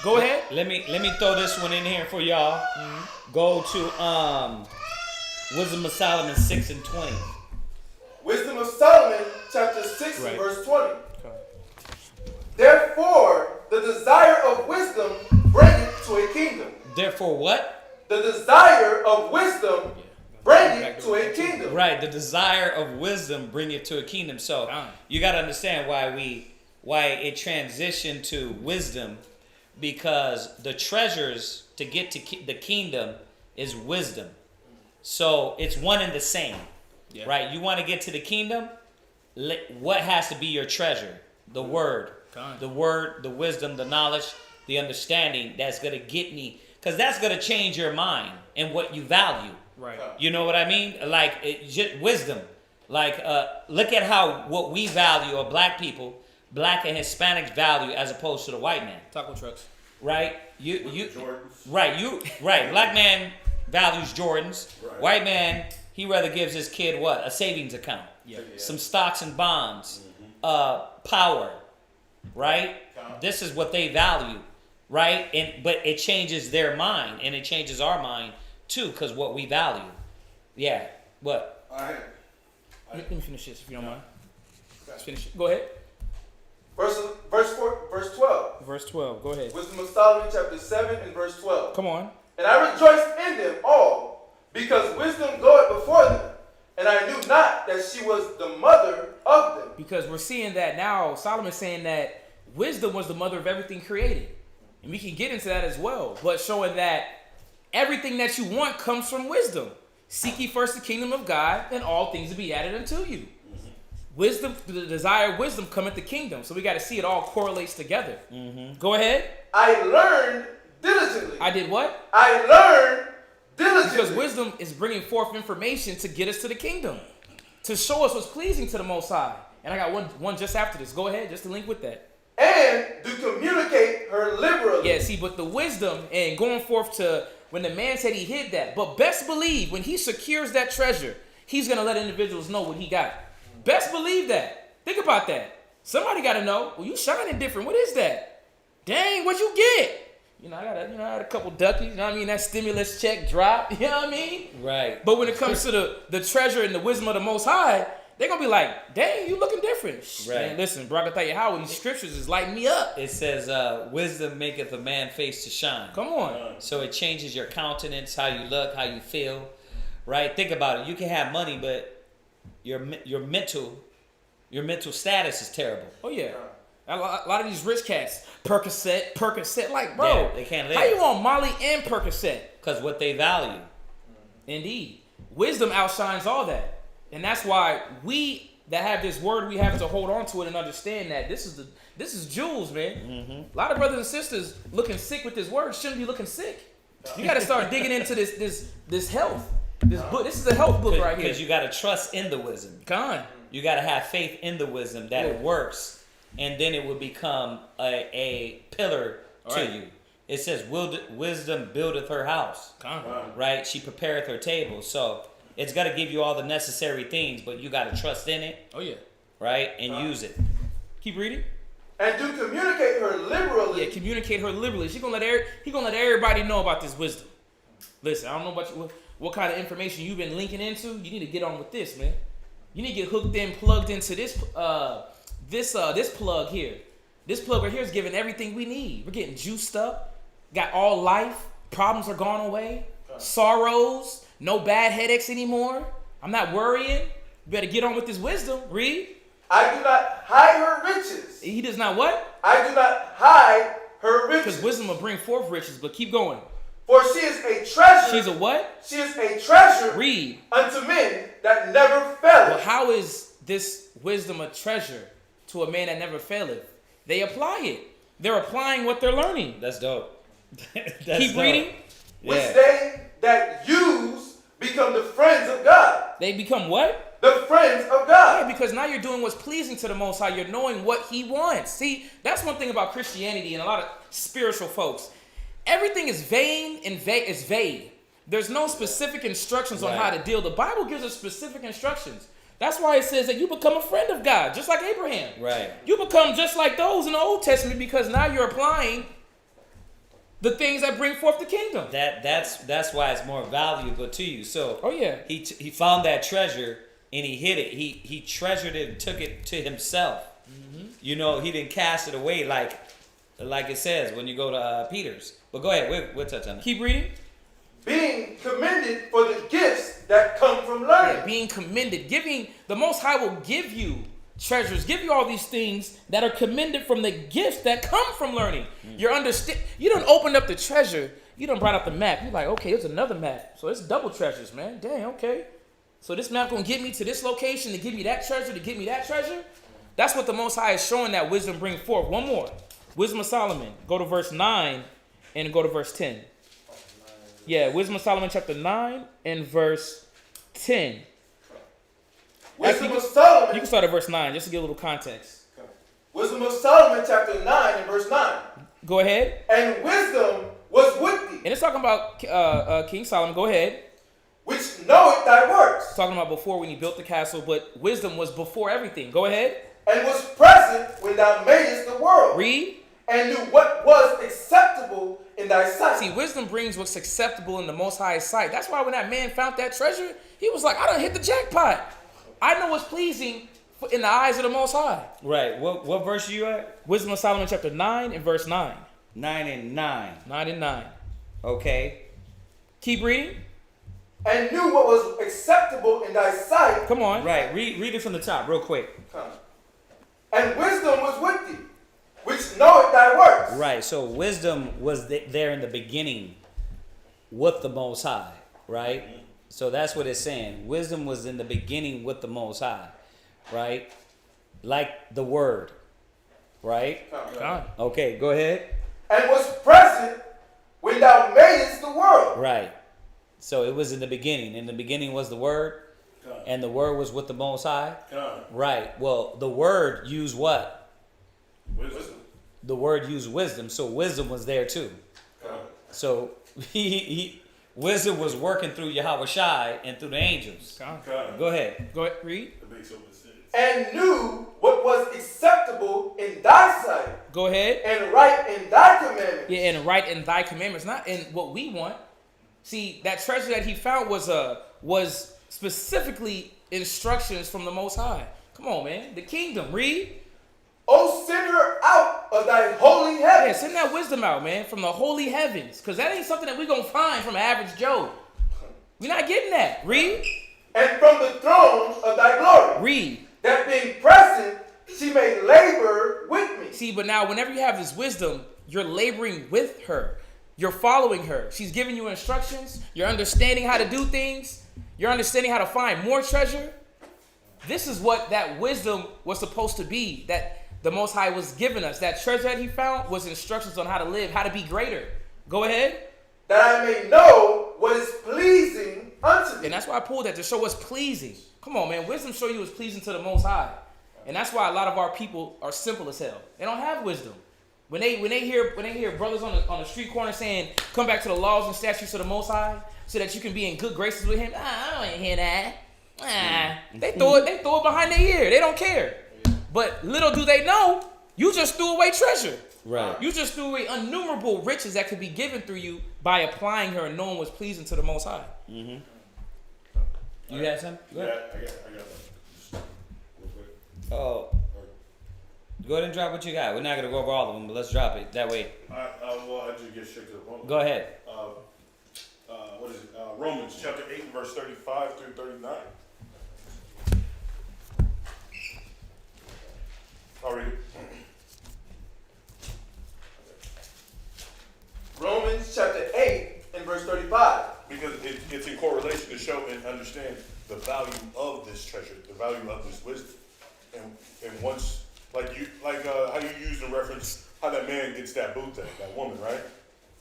Go ahead. Let me throw this one in here for y'all. Go to Wisdom of Solomon 6 and 20. Wisdom of Solomon, chapter 6, Right. verse 20. Therefore, the desire of wisdom bringeth to a kingdom. Therefore what? The desire of wisdom bringeth to a kingdom. Right, the desire of wisdom bring it to a kingdom. So you got to understand why it transitioned to wisdom, because the treasures to get to the kingdom is wisdom. So it's one and the same, right? You want to get to the kingdom, what has to be your treasure? The word. The word, the wisdom, the knowledge, the understanding that's going to get me, because that's going to change your mind and what you value. Right. You know what I mean? Like just wisdom. Like look at how what we value, or black people, black and Hispanics value as opposed to the white man. Taco trucks. Right? Jordans. Right. Black man values Jordans. Right. White man, he rather gives his kid what? A savings account. Yeah. Some stocks and bonds. Power. Right? This is what they value. Right? But it changes their mind, and it changes our mind too, because what we value. Yeah. What? Let me finish this if you don't mind. Let's finish it. Go ahead. Verse 12. Verse 12. Go ahead. Wisdom of Solomon, chapter 7 and verse 12. Come on. And I rejoiced in them all, because wisdom goeth before them, and I knew not that she was the mother of them. Because we're seeing that now, Solomon's saying that wisdom was the mother of everything created. And we can get into that as well, but showing that everything that you want comes from wisdom. Seek ye first the kingdom of God, and all things will be added unto you. Wisdom, the desire of wisdom cometh the kingdom. So we got to see it all correlates together. Go ahead. I learned diligently. I did what? I learned diligently. Because wisdom is bringing forth information to get us to the kingdom, to show us what's pleasing to the Most High. And I got one just after this. Go ahead, just to link with that. And to communicate her liberally. Yeah, see, but the wisdom and going forth to when the man said he hid that. But best believe when he secures that treasure, he's going to let individuals know what he got. Best believe that. Think about that. Somebody got to know. Well, you shining different. What is that? Dang, what'd you get? I had a couple duckies. You know what I mean? That stimulus check drop. You know what I mean? Right. But when it comes to the treasure and the wisdom of the Most High, they're going to be like, dang, you looking different. Right. Man, listen, bro, I can tell you how these scriptures is lighting me up. It says, wisdom maketh a man face to shine. Come on. So it changes your countenance, how you look, how you feel. Right? Think about it. You can have money, but your mental status is terrible. Oh, yeah. A lot of these rich cats, Percocet, like, bro, Yeah, they can't live. How you want Molly and Percocet? Because what they value. Indeed. Wisdom outshines all that. And that's why we that have this word, we have to hold on to it and understand that this is jewels, man. A lot of brothers and sisters looking sick with this word shouldn't be looking sick. You got to start digging into this health. This book. This is a health book right here. Because you got to trust in the wisdom. Con. You got to have faith in the wisdom that it works, and then it will become a pillar to you. It says, wisdom buildeth her house. Con. Right? She prepareth her table. So it's got to give you all the necessary things, but you got to trust in it. Oh, yeah. Right? And use it. Keep reading. And to communicate her liberally. Yeah, communicate her liberally. He gonna let everybody know about this wisdom. Listen, I don't know about you, what kind of information you've been linking into. You need to get on with this, man. You need to get hooked in, plugged into this plug here. This plug right here is giving everything we need. We're getting juiced up. Got all life. Problems are gone away. Sorrows. No bad headaches anymore. I'm not worrying. You better get on with this wisdom. Read. I do not hide her riches. He does not what? I do not hide her riches. Because wisdom will bring forth riches, but keep going. For she is a treasure. She's a what? She is a treasure. Read. Unto men that never faileth. Well, how is this wisdom a treasure to a man that never faileth? They apply it. They're applying what they're learning. That's dope. Keep reading. Which they that use become the friends of God. They become what? The friends of God. Yeah, because now you're doing what's pleasing to the Most High. You're knowing what He wants. See, that's one thing about Christianity and a lot of spiritual folks. Everything is vain and is vague. There's no specific instructions on how to deal. The Bible gives us specific instructions. That's why it says that you become a friend of God, just like Abraham. Right. You become just like those in the Old Testament because now you're applying the things that bring forth the kingdom. That's why it's more valuable to you. So he found that treasure and he hid it. He treasured it and took it to himself. He didn't cast it away like it says when you go to Peter's. But go ahead, we'll touch on it. Keep reading. Being commended for the gifts that come from learning. Yeah, being commended. The Most High will give you treasures, give you all these things that are commended from the gifts that come from learning. You don't open up the treasure. You don't brought up the map. You're like, okay, it's another map. So it's double treasures, man. Dang, okay. So this map going to get me to this location to give me that treasure, to give me that treasure. That's what the Most High is showing that wisdom bring forth. One more. Wisdom of Solomon. Go to verse 9 and go to verse 10. Yeah, Wisdom of Solomon chapter 9 and verse 10. Wisdom of Solomon. You can start at verse 9 just to give a little context. Wisdom of Solomon chapter 9 and verse 9. Go ahead. And wisdom was with thee. And it's talking about King Solomon. Go ahead. Which knoweth thy works. It's talking about before when he built the castle, but wisdom was before everything. Go ahead. And was present when thou madest the world. Read. And knew what was acceptable in thy sight. See, wisdom brings what's acceptable in the Most High's sight. That's why when that man found that treasure, he was like, I done hit the jackpot. I know what's pleasing in the eyes of the Most High. Right. What verse are you at? Wisdom of Solomon chapter 9 and verse 9. 9 and 9. 9 and 9. Okay. Keep reading. And knew what was acceptable in thy sight. Come on. Right. Read it from the top real quick. And wisdom was with thee, which knoweth thy works. Right. So wisdom was there in the beginning with the Most High. Right. So that's what it's saying. Wisdom was in the beginning with the Most High. Right. Like the word. Right. God. Okay. Go ahead. And was present when thou madest the world. Right. So it was in the beginning. In the beginning was the word. And the word was with the Most High. Right. Well, the word used what? Wisdom. The word used wisdom. So wisdom was there too. So wisdom was working through Yahweh Shai and through the angels. Go ahead. Go ahead. Read. And knew what was acceptable in thy sight. Go ahead. And right in thy commandments. Yeah, and right in thy commandments, not in what we want. See, that treasure that he found was specifically instructions from the Most High. Come on, man. The kingdom. Read. Oh, send her out of thy holy Yeah, heavens. send that wisdom out, man, from the holy heavens. Because that ain't something that we're going to find from average Joe. We're not getting that. Read. And from the throne of thy glory. Read. That being present, she may labor with me. See, but now whenever you have this wisdom, you're laboring with her. You're following her. She's giving you instructions. You're understanding how to do things. You're understanding how to find more treasure. This is what that wisdom was supposed to be, that the Most High was giving us. That treasure that he found was instructions on how to live, how to be greater. Go ahead. That I may know what is pleasing unto thee. And that's why I pulled that, to show what's pleasing. Come on, man. Wisdom show you what's pleasing to the Most High. And that's why a lot of our people are simple as hell. They don't have wisdom. When they hear brothers on the street corner saying, come back to the laws and statutes of the Most High so that you can be in good graces with him. I don't want to hear that. They throw it behind their ear. They don't care. But little do they know, you just threw away treasure. Right. You just threw away innumerable riches that could be given through you by applying her and knowing what's pleasing to the Most High. Mm-hmm. You got something? Go ahead. I got that. Real quick. Oh. Go ahead and drop what you got. We're not going to go over all of them, but let's drop it. That way. Well, I just get straight to the point. Go ahead. What is it? Romans chapter 8 and verse 35 through 39. I'll read it. Romans chapter 8 and verse 35. Because it's in correlation to show and understand the value of this treasure, the value of this wisdom. And once, how you use the reference, how that man gets that boot thing, that woman, right?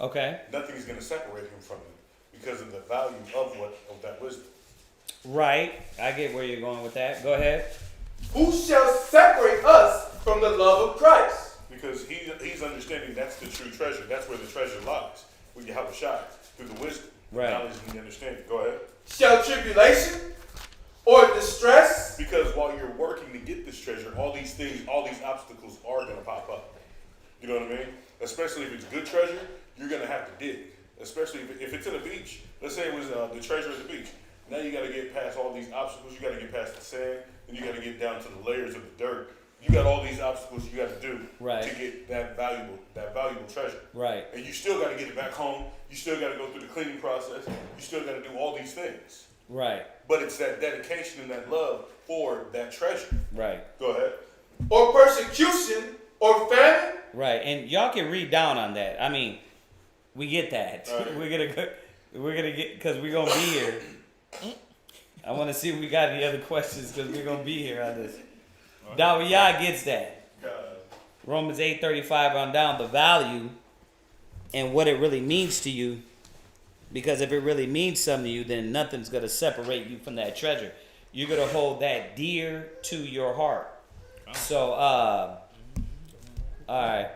Okay. Nothing's going to separate him from it because of the value of that wisdom. Right. I get where you're going with that. Go ahead. Who shall separate us from the love of Christ? Because he's understanding that's the true treasure. That's where the treasure lies. With Yahweh Shai, through the wisdom, Right. knowledge, and the understanding. Go ahead. Shall tribulation or distress? Because while you're working to get this treasure, all these things, all these obstacles are going to pop up. You know what I mean? Especially if it's good treasure, you're going to have to dig. Especially if it's in a beach. Let's say it was the treasure at the beach. Now you got to get past all these obstacles. You got to get past the sand. Then you got to get down to the layers of the dirt. You got all these obstacles you got to do to get that valuable treasure. Right. And you still got to get it back home. You still got to go through the cleaning process. You still got to do all these things. Right. But it's that dedication and that love for that treasure. Right. Go ahead. Or persecution or famine? Right. And y'all can read down on that. I mean, we get that. Right. We're gonna get, because we're gonna be here. I want to see if we got any other questions, because we're gonna be here on this. Dawiyah gets that. Romans 8:35 on down, the value and what it really means to you. Because if it really means something to you, then nothing's gonna separate you from that treasure. You're gonna hold that dear to your heart. So, all right.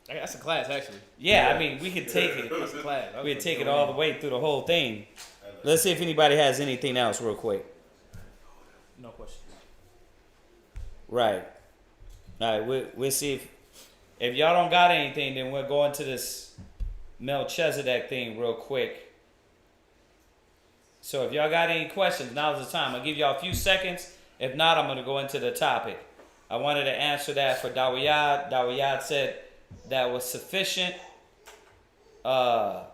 That's a class, actually. Yeah, I mean, we could take it. That's a class. We could take it all the way through the whole thing. Let's see if anybody has anything else real quick. No question. Right. All right, we'll see if y'all don't got anything, then we'll go into this Melchizedek thing real quick. So if y'all got any questions, now's the time. I'll give y'all a few seconds If not, I'm going to go into the topic. I wanted to answer that for Dawiyad. Dawiyad said that was sufficient. Dang.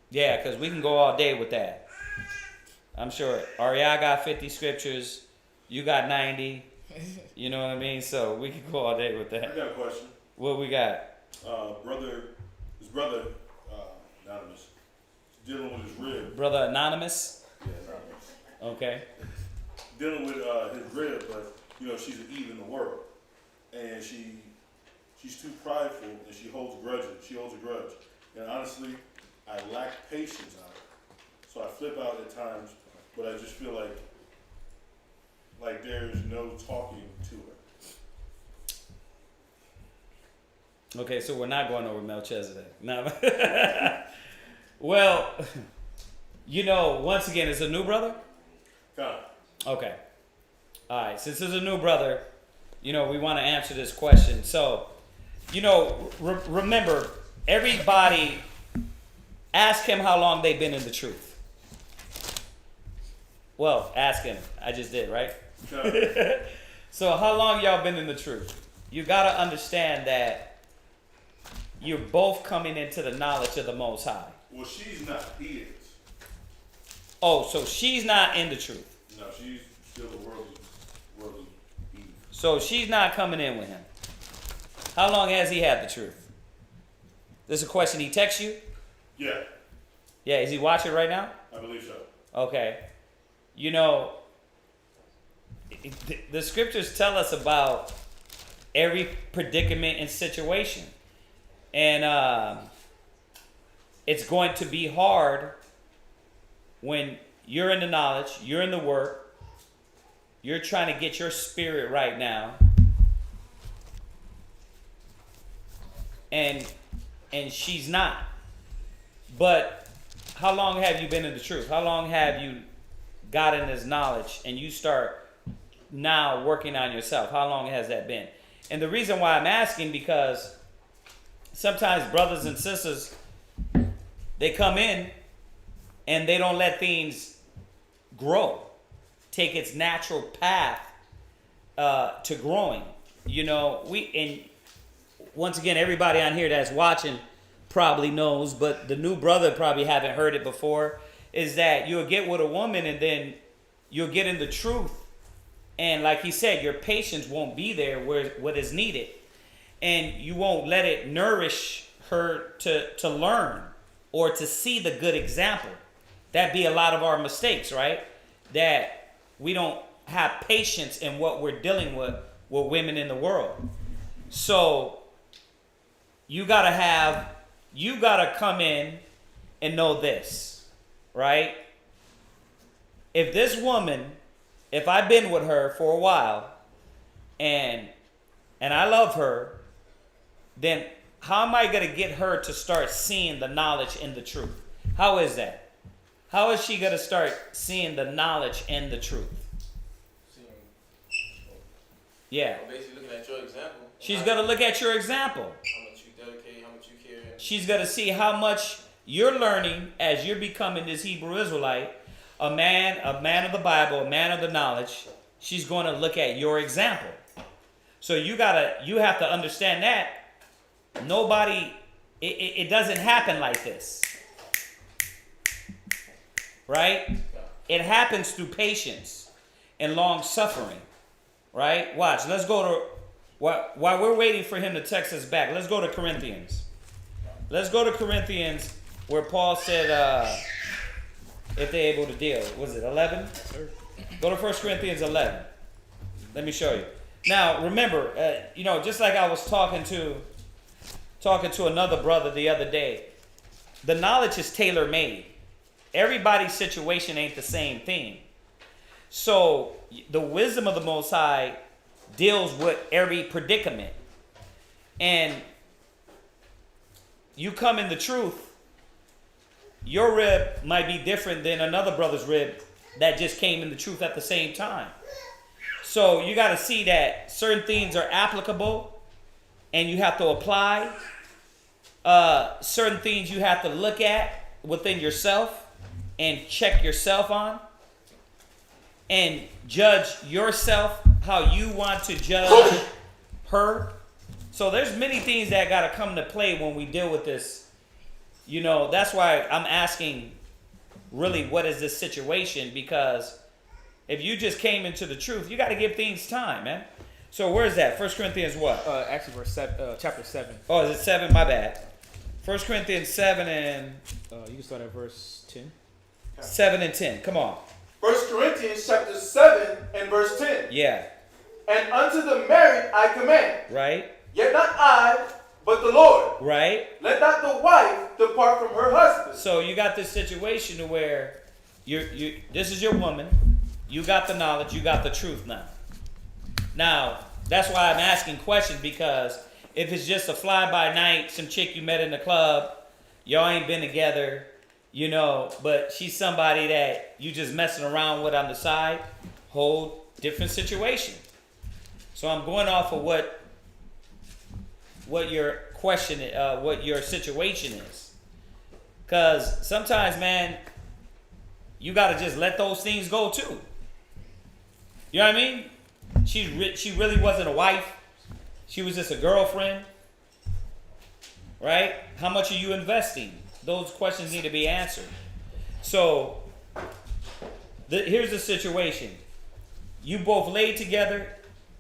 Yeah, because we can go all day with that. I'm sure. Arya got 50 scriptures. You got 90. You know what I mean? So we can go all day with I that. got a question. What we got? His brother, Anonymous, dealing with his rib. Brother Anonymous? Yeah, Anonymous. Okay. Dealing with his rib, but you know she's an Eve in the world, and she's too prideful and she holds grudges. She holds a grudge, and honestly, I lack patience on her, so I flip out at times. But I just feel like there's no talking to her. Okay, so we're not going over Melchizedek. No. Well, you know, once again, it's a new brother? God. Okay. All right. Since it's a new brother, you know, we want to answer this question. So, you know, remember, everybody, ask him how long they've been in the truth. Well, ask him. I just did, right? God. So how long y'all been in the truth? You got to understand that you're both coming into the knowledge of the Most High. Well, she's not. He is. Oh, so she's not in the truth. No, she's still a worldly Eve. So she's not coming in with him. How long has he had the truth? This is a question he texts you? Yeah, Yeah, is he watching right now? I believe so. Okay. You know, the scriptures tell us about every predicament and situation. And it's going to be hard when you're in the knowledge, you're in the work, you're trying to get your spirit right now. And she's not. But how long have you been in the truth? How long have you gotten this knowledge and you start now working on yourself? How long has that been? And the reason why I'm asking, because sometimes brothers and sisters, they come in and they don't let things grow, take its natural path to growing. You know, and once again, everybody on here that's watching probably knows, but the new brother probably haven't heard it before, is that you'll get with a woman and then you'll get in the truth. And like he said, your patience won't be there where what is needed. And you won't let it nourish her to learn or to see the good example. That'd be a lot of our mistakes, right? That we don't have patience in what we're dealing with women in the world. So you gotta come in and know this, right? If this woman, if I've been with her for a while and I love her, then how am I going to get her to start seeing the knowledge and the truth? How is that? How is she going to start seeing the knowledge and the truth? Yeah. Basically looking at your example. She's going to look at your example. How much you dedicate, how much you care. She's going to see how much you're learning as you're becoming this Hebrew Israelite, a man of the Bible, a man of the knowledge. She's going to look at your example. So you have to understand that nobody, it doesn't happen like this. Right? It happens through patience and long suffering. Right? Watch. Let's go to, while we're waiting for him to text us back, let's go to Corinthians. Let's go to Corinthians where Paul said, if they're able to deal. Was it 11? Go to 1 Corinthians 11. Let me show you. Now, remember, just like I was talking to another brother the other day, the knowledge is tailor-made. Everybody's situation ain't the same thing. So the wisdom of the Most High deals with every predicament. And you come in the truth, your rib might be different than another brother's rib that just came in the truth at the same time. So you got to see that certain things are applicable and you have to apply. Certain things you have to look at within yourself and check yourself on. and judge yourself how you want to judge her. So there's many things that got to come into play when we deal with this. You know, that's why I'm asking, really, what is this situation? Because if you just came into the truth, you got to give things time, man. So where's that? 1 Corinthians what? Actually, chapter 7. Oh, is it 7? My bad. 1 Corinthians 7 and... You can start at verse 10. 7 and 10. Come on. 1 Corinthians chapter 7 and verse 10. Yeah. And unto the married I command, Right. yet not I, but the Lord. Right. Let not the wife depart from her husband. So you got this situation to where this is your woman. You got the knowledge. You got the truth now. Now, that's why I'm asking questions, because if it's just a fly-by-night, some chick you met in the club, y'all ain't been together, you know, but she's somebody that you just messing around with on the side, whole different situation. So I'm going off of what your question, what your situation is. Because sometimes, man, you got to just let those things go too. You know what I mean? She really wasn't a wife. She was just a girlfriend. Right? How much are you investing? Those questions need to be answered. So, here's the situation. You both laid together.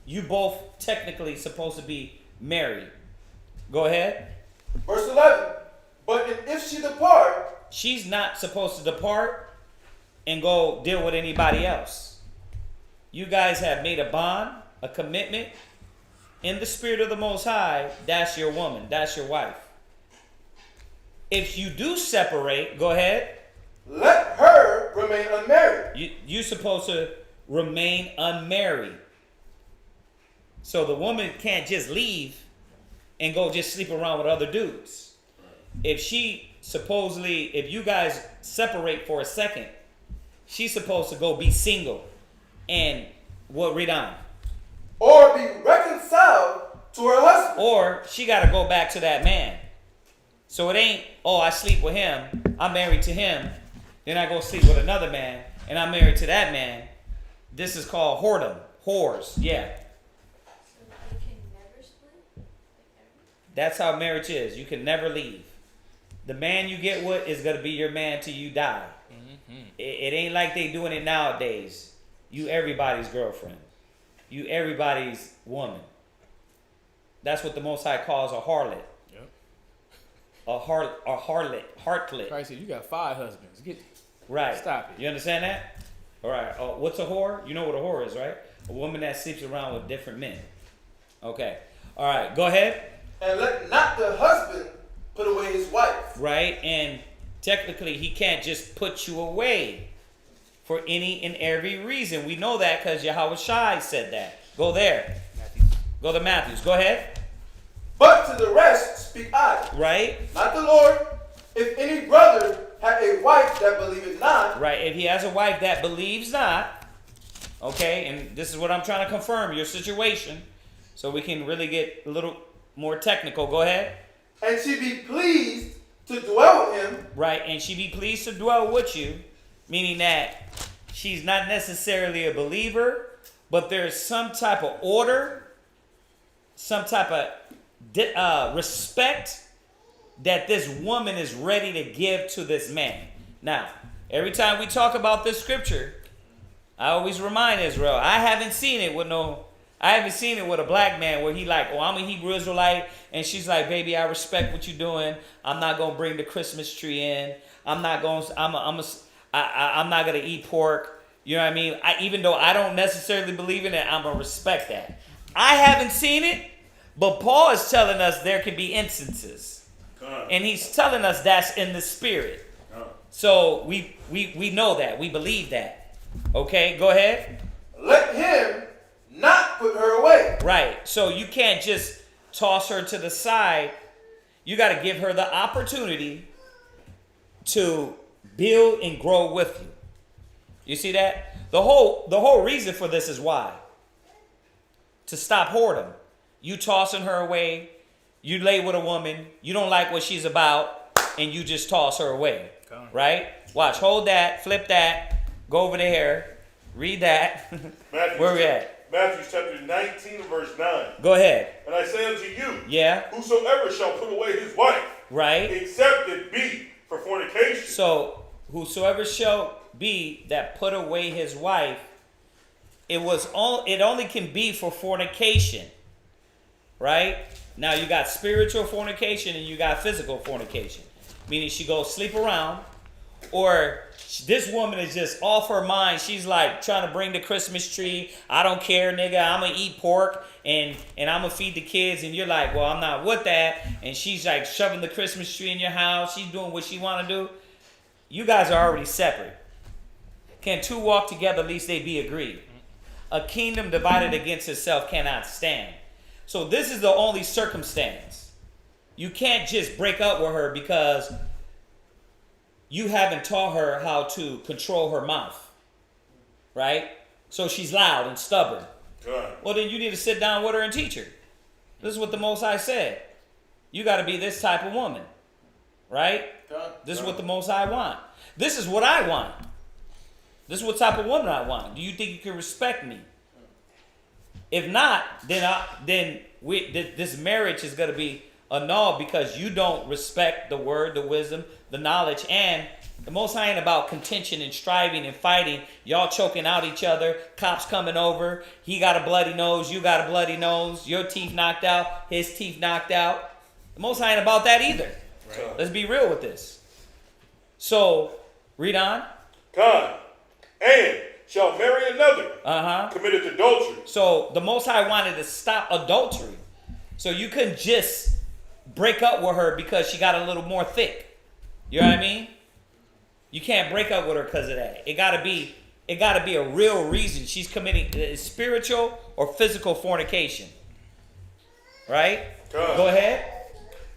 You both technically supposed to be married. Go ahead. Verse 11. But if she depart, She's not supposed to depart and go deal with anybody else. You guys have made a bond, a commitment in the spirit of the Most High. That's your woman. That's your wife. If you do separate, go ahead. let her remain unmarried. You're supposed to remain unmarried. So the woman can't just leave and go just sleep around with other dudes. If you guys separate for a second, she's supposed to go be single. And what, read on. Or be reconciled to her husband. Or she got to go back to that man. So it ain't, I sleep with him, I'm married to him, then I go sleep with another man, and I'm married to that man. This is called whoredom. Whores, yeah. So they can never split? Like ever? That's how marriage is. You can never leave. The man you get with is going to be your man till you die. Mm-hmm. It ain't like they doing it nowadays. You everybody's girlfriend. You everybody's woman. That's what the Most High calls a harlot. Yep. A harlot. Christ said, you got 5 husbands. Right. Stop it. You understand that? All right. What's a whore? You know what a whore is, right? A woman that sleeps around with different men. Okay. All right. Go ahead. And let not the husband put away his wife. Right. And technically, he can't just put you away for any and every reason. We know that because Yahweh Shai said that. Go there. Go to Matthews. Go ahead. But to the rest speak I. Right. Not the Lord. If any brother have a wife that believeth not. Right. If he has a wife that believes not. Okay. And this is what I'm trying to confirm. Your situation. So we can really get a little more technical. Go ahead. And she be pleased to dwell with him. Right. And she be pleased to dwell with you. Meaning that she's not necessarily a believer, but there's some type of order, some type of respect that this woman is ready to give to this man. Now, every time we talk about this scripture, I always remind Israel, I haven't seen it with a black man where he like, I'm a Hebrew Israelite, and she's like, baby, I respect what you're doing. I'm not gonna bring the Christmas tree in. I'm not gonna eat pork. You know what I mean? Even though I don't necessarily believe in it, I'm gonna respect that. I haven't seen it, but Paul is telling us there can be instances, and he's telling us that's in the spirit. So we know that, we believe that. Okay, go ahead. Let him not put her away. Right. So you can't just toss her to the side. You got to give her the opportunity to build and grow with you. You see that? The whole reason for this is why? To stop whoredom. You tossing her away. You lay with a woman. You don't like what she's about, and you just toss her away. Right? Watch. Hold that. Flip that. Go over there. Read that. Matthew, Where we at? Matthew chapter 19, verse 9. Go ahead. And I say unto you, Yeah. whosoever shall put away his wife, Right. except it be for fornication. So whosoever shall be that put away his wife, it only can be for fornication. Right? Now you got spiritual fornication and you got physical fornication. Meaning she goes sleep around, or this woman is just off her mind. She's like trying to bring the Christmas tree. I don't care, nigga. I'm going to eat pork and I'm going to feed the kids. And you're like, well, I'm not with that. And she's like shoving the Christmas tree in your house. She's doing what she want to do. You guys are already separate. Can two walk together, lest they be agreed? A kingdom divided against itself cannot stand. So this is the only circumstance. You can't just break up with her because you haven't taught her how to control her mouth. Right? So she's loud and stubborn. God. Well, then you need to sit down with her and teach her. This is what the Most High said. You got to be this type of woman. Right? God. This is what the Most High want. This is what I want. This is what type of woman I want. Do you think you can respect me? If not, then this marriage is going to be annulled because you don't respect the word, the wisdom, the knowledge, and the Most High ain't about contention and striving and fighting. Y'all choking out each other. Cops coming over. He got a bloody nose. You got a bloody nose. Your teeth knocked out. His teeth knocked out. The Most High ain't about that either. Right. Let's be real with this. So, read on. God. And shall marry another, committed adultery. So the Most High wanted to stop adultery. So you couldn't just break up with her because she got a little more thick. You know what I mean? You can't break up with her because of that. It gotta be a real reason. She's committing spiritual or physical fornication. Right? God. Go ahead.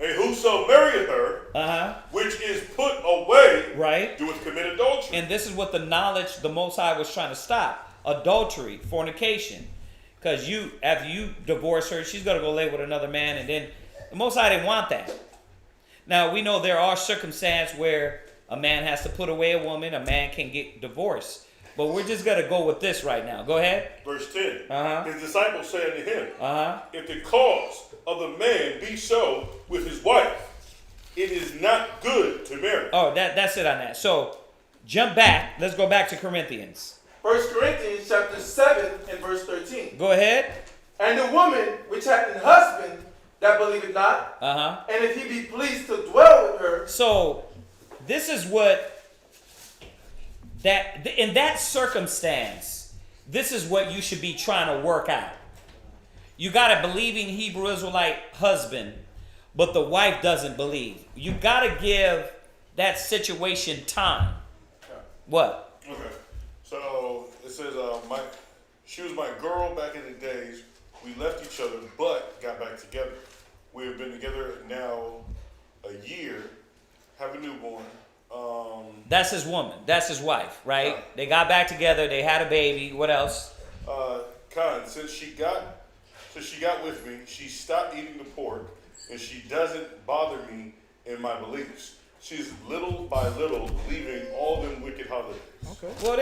And whoso marrieth her, which is put away, Right. doeth commit adultery. And this is what the knowledge the Most High was trying to stop. Adultery, fornication. Because after you divorce her, she's going to go lay with another man. And then the Most High didn't want that. Now, we know there are circumstances where a man has to put away a woman. A man can get divorced. But we're just going to go with this right now. Go ahead. Verse 10. His disciples say unto him, if the cause of the man be so with his wife, it is not good to marry. Oh, that's it on that. So, jump back. Let's go back to Corinthians. 1 Corinthians chapter 7 and verse 13. Go ahead. And the woman which hath an husband that believeth not, and if he be pleased to dwell with her. So, this is what in that circumstance, this is what you should be trying to work out. You got a believing Hebrew Israelite husband, but the wife doesn't believe. You got to give that situation time. What? Okay. So it says, she was my girl back in the days. We left each other, but got back together. We have been together now a year, have a newborn. That's his woman. That's his wife, right? They got back together. They had a baby. What else? Since she got with me, she stopped eating the pork, and she doesn't bother me in my beliefs. She's little by little leaving all them wicked holidays. Okay. Well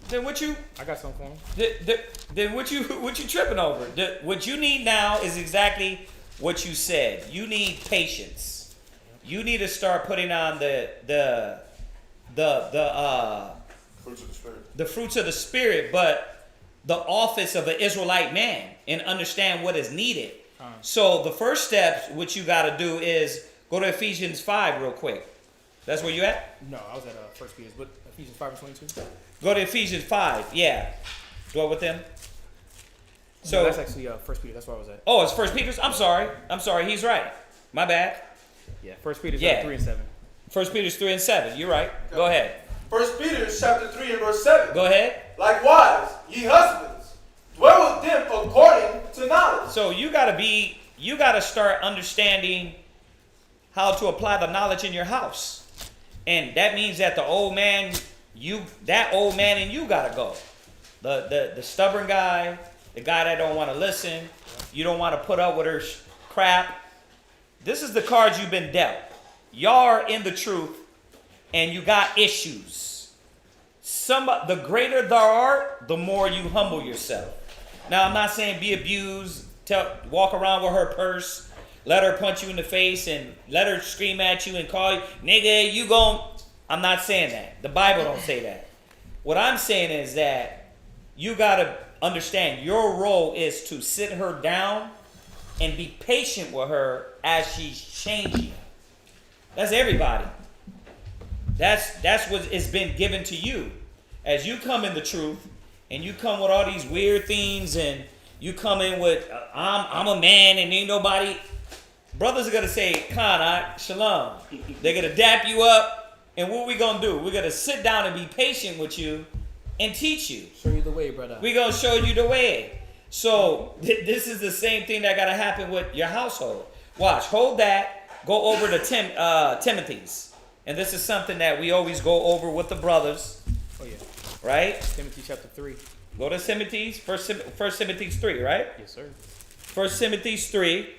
then what you? I got something for him. Then what you tripping over? What you need now is exactly what you said. You need patience. You need to start putting on the Fruits of the Spirit. The fruits of the Spirit, but the office of an Israelite man, and understand what is needed. So the first step, what you got to do is go to Ephesians 5 real quick. That's where you at? No, I was at 1 Peter, but Ephesians 5 and 22. Go to Ephesians 5. Yeah. Dwell with them. So No, that's actually 1 Peter. That's where I was at. Oh, it's 1 Peter's? I'm sorry. He's right. My bad. Yeah, 1 Peter's 3 and 7. 1 Peter's 3 and 7. You're right. Go ahead. 1 Peter chapter 3 and verse 7. Go ahead. Likewise, ye husbands, dwell with them according to knowledge. So you gotta start understanding how to apply the knowledge in your house. And that means that the old man and you gotta go. The stubborn guy, the guy that don't want to listen, you don't want to put up with her crap. This is the cards you've been dealt. Y'all are in the truth and you got issues. The greater thou art, the more you humble yourself. Now, I'm not saying be abused, walk around with her purse, let her punch you in the face and let her scream at you and call you, nigga, you gon'. I'm not saying that. The Bible don't say that. What I'm saying is that you got to understand your role is to sit her down and be patient with her as she's changing. That's everybody. That's what has been given to you. As you come in the truth and you come with all these weird things and you come in with, I'm a man and ain't nobody. Brothers are going to say, Khan, shalom. They're going to dap you up. And what we going to do? We're going to sit down and be patient with you and teach you. Show you the way, brother. We're going to show you the way. So this is the same thing that got to happen with your household. Watch. Hold that. Go over to Timothy's. And this is something that we always go over with the brothers. Oh, yeah. Right? Timothy chapter 3. Go to Timothy's. First Timothy's 3, right? Yes, sir. 1 Timothy's 3.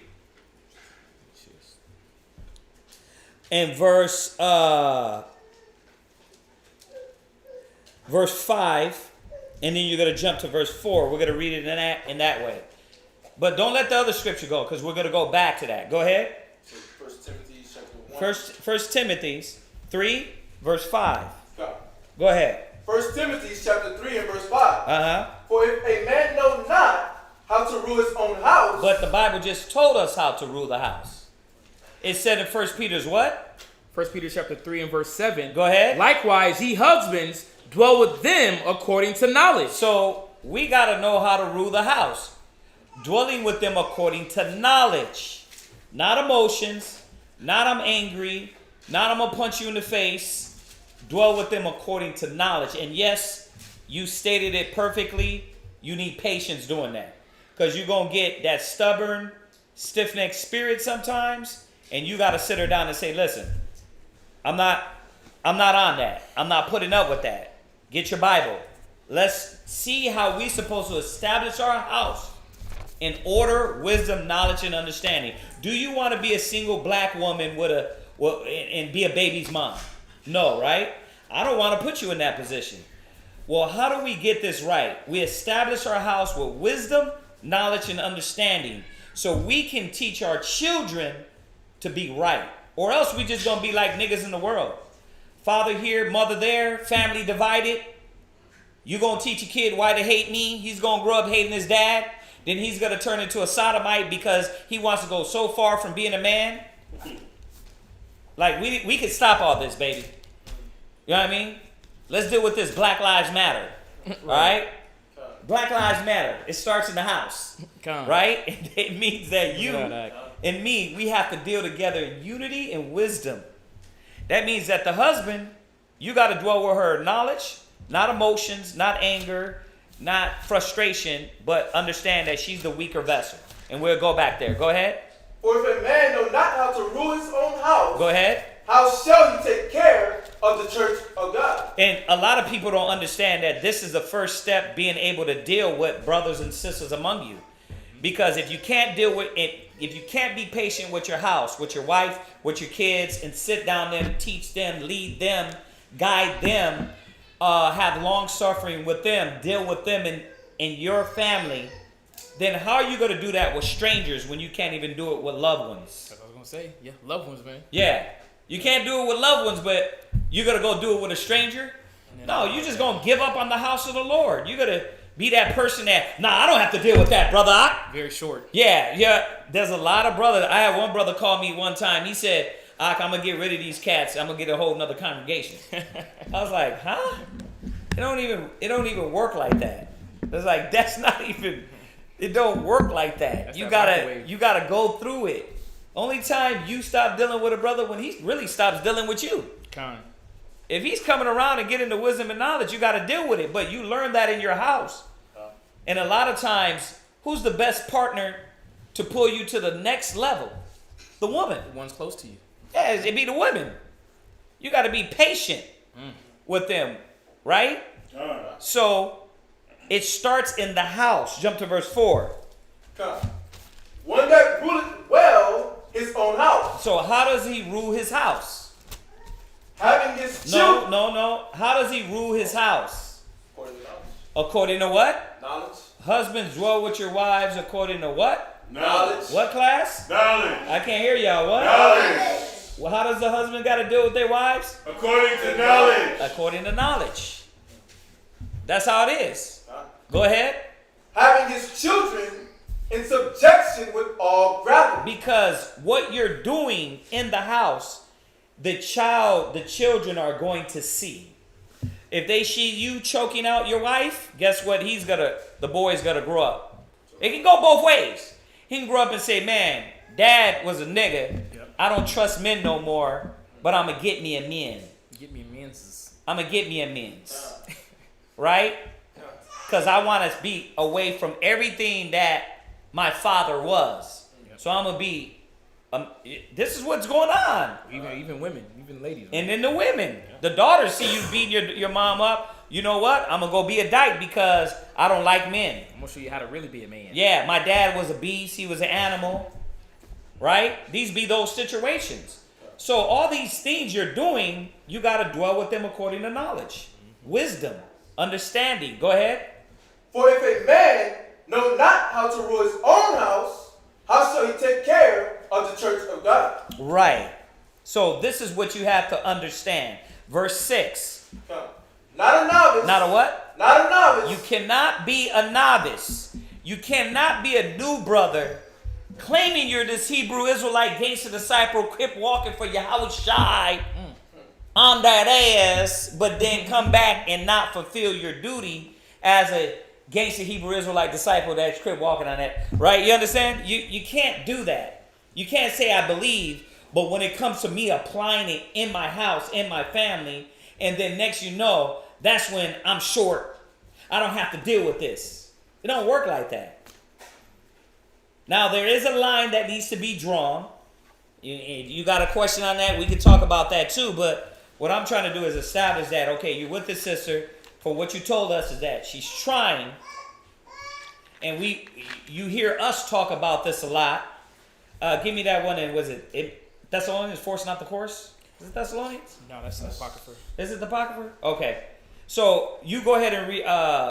And verse 5, and then you're going to jump to verse 4. We're going to read it in that way. But don't let the other scripture go, because we're going to go back to that. Go ahead. 1 Timothy chapter 1. 1 Timothy 3, verse 5. Go. Go ahead. 1 Timothy chapter 3 and verse 5. Uh-huh. For if a man know not how to rule his own house. But the Bible just told us how to rule the house. It said in 1 Peter's what? 1 Peter chapter 3 and verse 7. Go ahead. Likewise, ye husbands, dwell with them according to knowledge. So we got to know how to rule the house. Dwelling with them according to knowledge. Not emotions. Not I'm angry. Not I'm going to punch you in the face. Dwell with them according to knowledge. And yes, you stated it perfectly. You need patience doing that. Because you're going to get that stubborn, stiff-necked spirit sometimes. And you got to sit her down and say, listen, I'm not on that. I'm not putting up with that. Get your Bible. Let's see how we supposed to establish our house in order, wisdom, knowledge, and understanding. Do you want to be a single black woman and be a baby's mom? No, right? I don't want to put you in that position. Well, how do we get this right? We establish our house with wisdom, knowledge, and understanding so we can teach our children to be right. Or else we just going to be like niggas in the world. Father here, mother there, family divided. You going to teach a kid why to hate me. He's going to grow up hating his dad. Then he's going to turn into a sodomite because he wants to go so far from being a man. Like, we could stop all this, baby. You know what I mean? Let's deal with this Black Lives Matter. All right? Black Lives Matter. It starts in the house. Right? It means that you and me, we have to deal together in unity and wisdom. That means that the husband, you got to dwell with her knowledge, not emotions, not anger, not frustration, but understand that she's the weaker vessel. And we'll go back there. Go ahead. For if a man know not how to rule his own house, go ahead. How shall he take care of the church of God? And a lot of people don't understand that this is the first step, being able to deal with brothers and sisters among you. Because if you can't deal with it, if you can't be patient with your house, with your wife, with your kids, and sit down them, teach them, lead them, guide them, have long suffering with them, deal with them in your family, then how are you going to do that with strangers when you can't even do it with loved ones? That's what I was going to say. Yeah, loved ones, man. Yeah. You can't do it with loved ones, but you're going to go do it with a stranger? No, you're just going to give up on the house of the Lord. You're going to be that person that, I don't have to deal with that, brother. Very short. Yeah. There's a lot of brothers. I had one brother call me one time. He said, I'm going to get rid of these cats. I'm going to get a whole nother congregation. I was like, huh? It don't even work like that. It's like, that's not even, it don't work like that. That's you gotta go through it. Only time you stop dealing with a brother when he really stops dealing with you. If he's coming around and getting the wisdom and knowledge, you got to deal with it. But you learn that in your house. And a lot of times, who's the best partner to pull you to the next level? The woman. The one's close to you. Yeah, it'd be the women. You got to be patient with them, right? So it starts in the house. Jump to verse 4. One that ruleth well his own house. So how does he rule his house? Having his children. No. How does he rule his house? According to knowledge. According to what? Knowledge. Husbands, dwell with your wives according to what? Knowledge. What class? Knowledge. I can't hear y'all. What? Knowledge. Well, how does the husband got to deal with their wives? According to knowledge. According to knowledge. That's how it is. Go ahead. Having his children in subjection with all gravity. Because what you're doing in the house, the children are going to see. If they see you choking out your wife, guess what? The boy's gonna grow up. It can go both ways. He can grow up and say, man, dad was a nigga. Yep. I don't trust men no more, but I'm gonna get me a men. Get me men's. I'm gonna get me a men's. Right? Because I want to be away from everything that my father was. Yep. So I'm gonna be. This is what's going on. Even women, even ladies. Right? And then the women, the daughters see you beating your mom up. You know what? I'm gonna go be a dyke because I don't like men. I'm gonna show you how to really be a man. Yeah, my dad was a beast. He was an animal. Right? These be those situations. So all these things you're doing, you got to dwell with them according to knowledge, wisdom, understanding. Go ahead. For if a man know not how to rule his own house, how shall he take care of the church of God? Right. So this is what you have to understand. Verse 6. Not a novice. Not a what? Not a novice. You cannot be a novice. You cannot be a new brother claiming you're this Hebrew Israelite gangster disciple, keep walking for your house shy on that ass, but then come back and not fulfill your duty as a gangster Hebrew Israelite disciple that's crip walking on that. Right? You understand? You can't do that. You can't say I believe, but when it comes to me applying it in my house, in my family, and then next you know, that's when I'm short. I don't have to deal with this. It don't work like that. Now, there is a line that needs to be drawn. You got a question on that? We can talk about that too, but what I'm trying to do is establish that, okay, you're with the sister. For what you told us is that she's trying, and you hear us talk about this a lot. Give me that one, and was it Thessalonians, force not the course? Is it Thessalonians? No, that's the Apocrypha. Is it the Apocrypha? Okay. So you go ahead and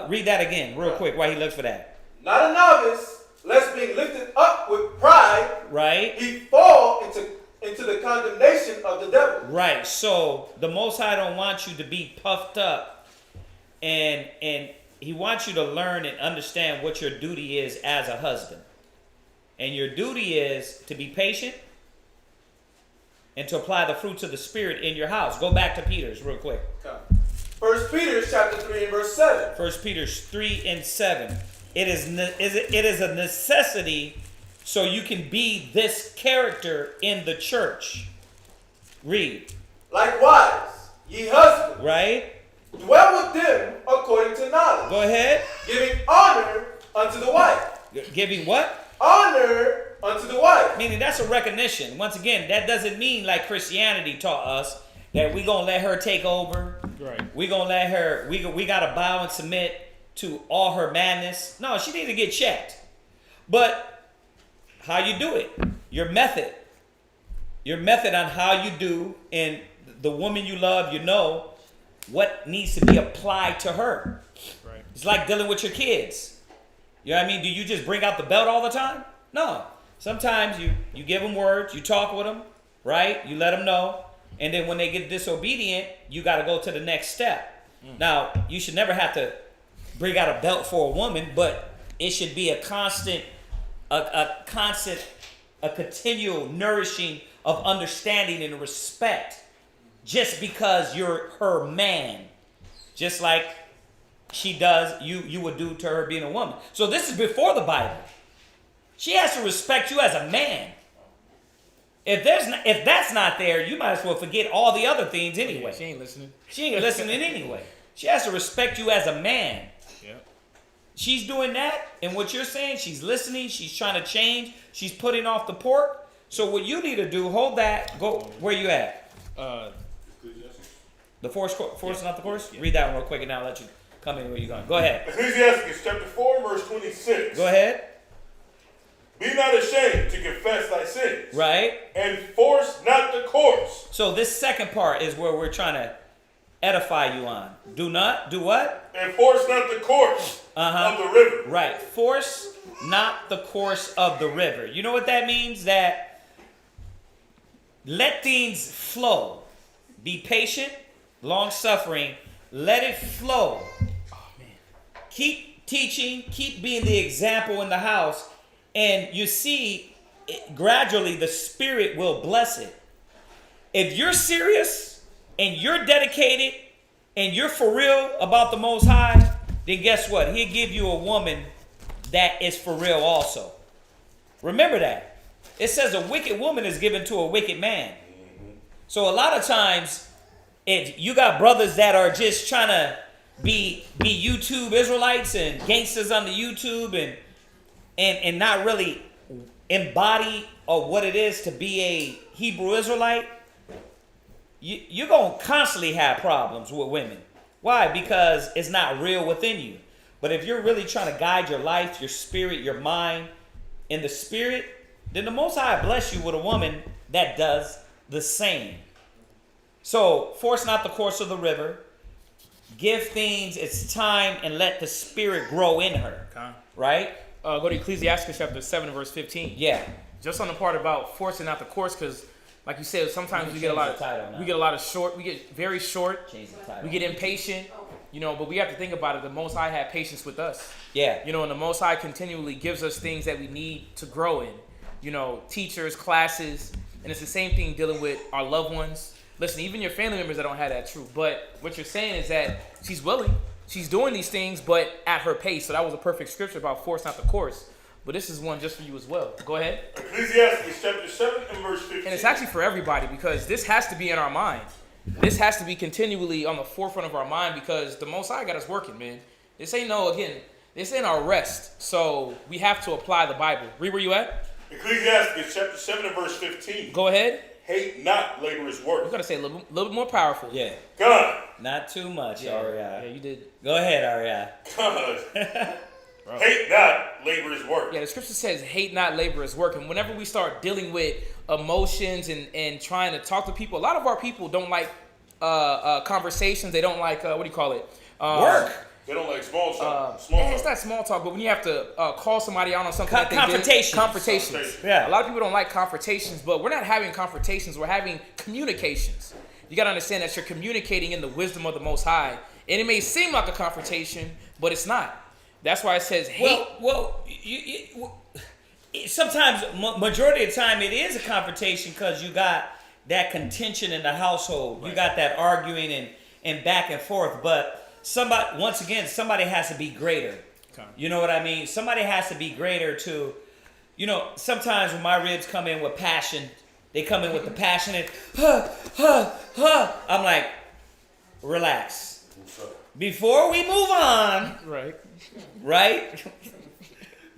read that again real quick while he looks for that. Not a novice, lest being lifted up with pride, right, he fall into the condemnation of the devil. Right. So the Most High don't want you to be puffed up, and he wants you to learn and understand what your duty is as a husband. And your duty is to be patient and to apply the fruits of the Spirit in your house. Go back to Peter's real quick. 1 Peter chapter 3 and verse 7. 1 Peter 3 and 7. It is a necessity so you can be this character in the church. Read. Likewise, ye husbands, right, dwell with them according to knowledge. Go ahead. Giving honor unto the wife. Giving what? Honor unto the wife. Meaning that's a recognition. Once again, that doesn't mean like Christianity taught us that we're going to let her take over. Right. We're going to let her, we got to bow and submit to all her madness. No, she needs to get checked. But how you do it, your method on how you do, and the woman you love, you know what needs to be applied to her. Right. It's like dealing with your kids. You know what I mean? Do you just bring out the belt all the time? No. Sometimes you give them words, you talk with them, right? You let them know. And then when they get disobedient, you got to go to the next step. Now, you should never have to bring out a belt for a woman, but it should be a continual nourishing of understanding and respect, just because you're her man, just like she does, you would do to her being a woman. So this is before the Bible. She has to respect you as a man. If that's not there, you might as well forget all the other things anyway. Yeah, she ain't listening. She ain't listening anyway. She has to respect you as a man. Yeah. She's doing that, and what you're saying, she's listening, she's trying to change, she's putting off the pork. So what you need to do, hold that, go where you at? The force not the course? Yeah. Read that one real quick and I'll let you come in where you're going. Go ahead. Ecclesiasticus chapter 4, verse 26. Go ahead. Be not ashamed to confess thy sins. Right? And force not the course. So this second part is where we're trying to edify you on. Do what? And force not the course of the river. Right. Force not the course of the river. You know what that means? That let things flow. Be patient, long-suffering. Let it flow. Oh, man. Keep teaching. Keep being the example in the house. And you see, gradually the Spirit will bless it. If you're serious and you're dedicated and you're for real about the Most High, then guess what? He'll give you a woman that is for real also. Remember that. It says a wicked woman is given to a wicked man. So a lot of times, if you got brothers that are just trying to be YouTube Israelites and gangsters on the YouTube and not really embody of what it is to be a Hebrew Israelite, you're going to constantly have problems with women. Why? Because it's not real within you. But if you're really trying to guide your life, your spirit, your mind in the Spirit, then the Most High bless you with a woman that does the same. So, force not the course of the river. Give things its time and let the Spirit grow in her. Okay. Right? Go to Ecclesiasticus chapter 7, verse 15. Yeah. Just on the part about forcing out the course, because like you said, sometimes we get very short. Change the title. We get impatient, but we have to think about it. The Most High had patience with us. Yeah. And the Most High continually gives us things that we need to grow in. Teachers, classes, and it's the same thing dealing with our loved ones. Listen, even your family members that don't have that truth. But what you're saying is that she's willing. She's doing these things, but at her pace. So that was a perfect scripture about force not the course. But this is one just for you as well. Go ahead. Ecclesiastes chapter 7 and verse 15. And it's actually for everybody because this has to be in our mind. This has to be continually on the forefront of our mind because the Most High got us working, man. This ain't our rest. So we have to apply the Bible. Read where you at. Ecclesiastes chapter 7 and verse 15. Go ahead. Hate not laborer's work. You got to say a little bit more powerful. Yeah. God. Not too much, Yeah, Aria. you did. Go ahead, Aria. God. Hate not laborer's work. Yeah, the scripture says, hate not laborer's work. And whenever we start dealing with emotions and trying to talk to people, a lot of our people don't like conversations. They don't like, Work. They don't like small talk. It's not small talk, but when you have to call somebody out on something that they did. Confrontations. Yeah. A lot of people don't like confrontations, but we're not having confrontations. We're having communications. You got to understand that you're communicating in the wisdom of the Most High. And it may seem like a confrontation, but it's not. That's why it says hate. Sometimes, majority of the time, it is a confrontation because you got that contention in the household. Right. You got that arguing and back and forth. But somebody has to be greater. Okay. You know what I mean? Somebody has to be greater to, sometimes when my ribs come in with passion, they come in with the passionate, I'm like, relax. Before we move on, right?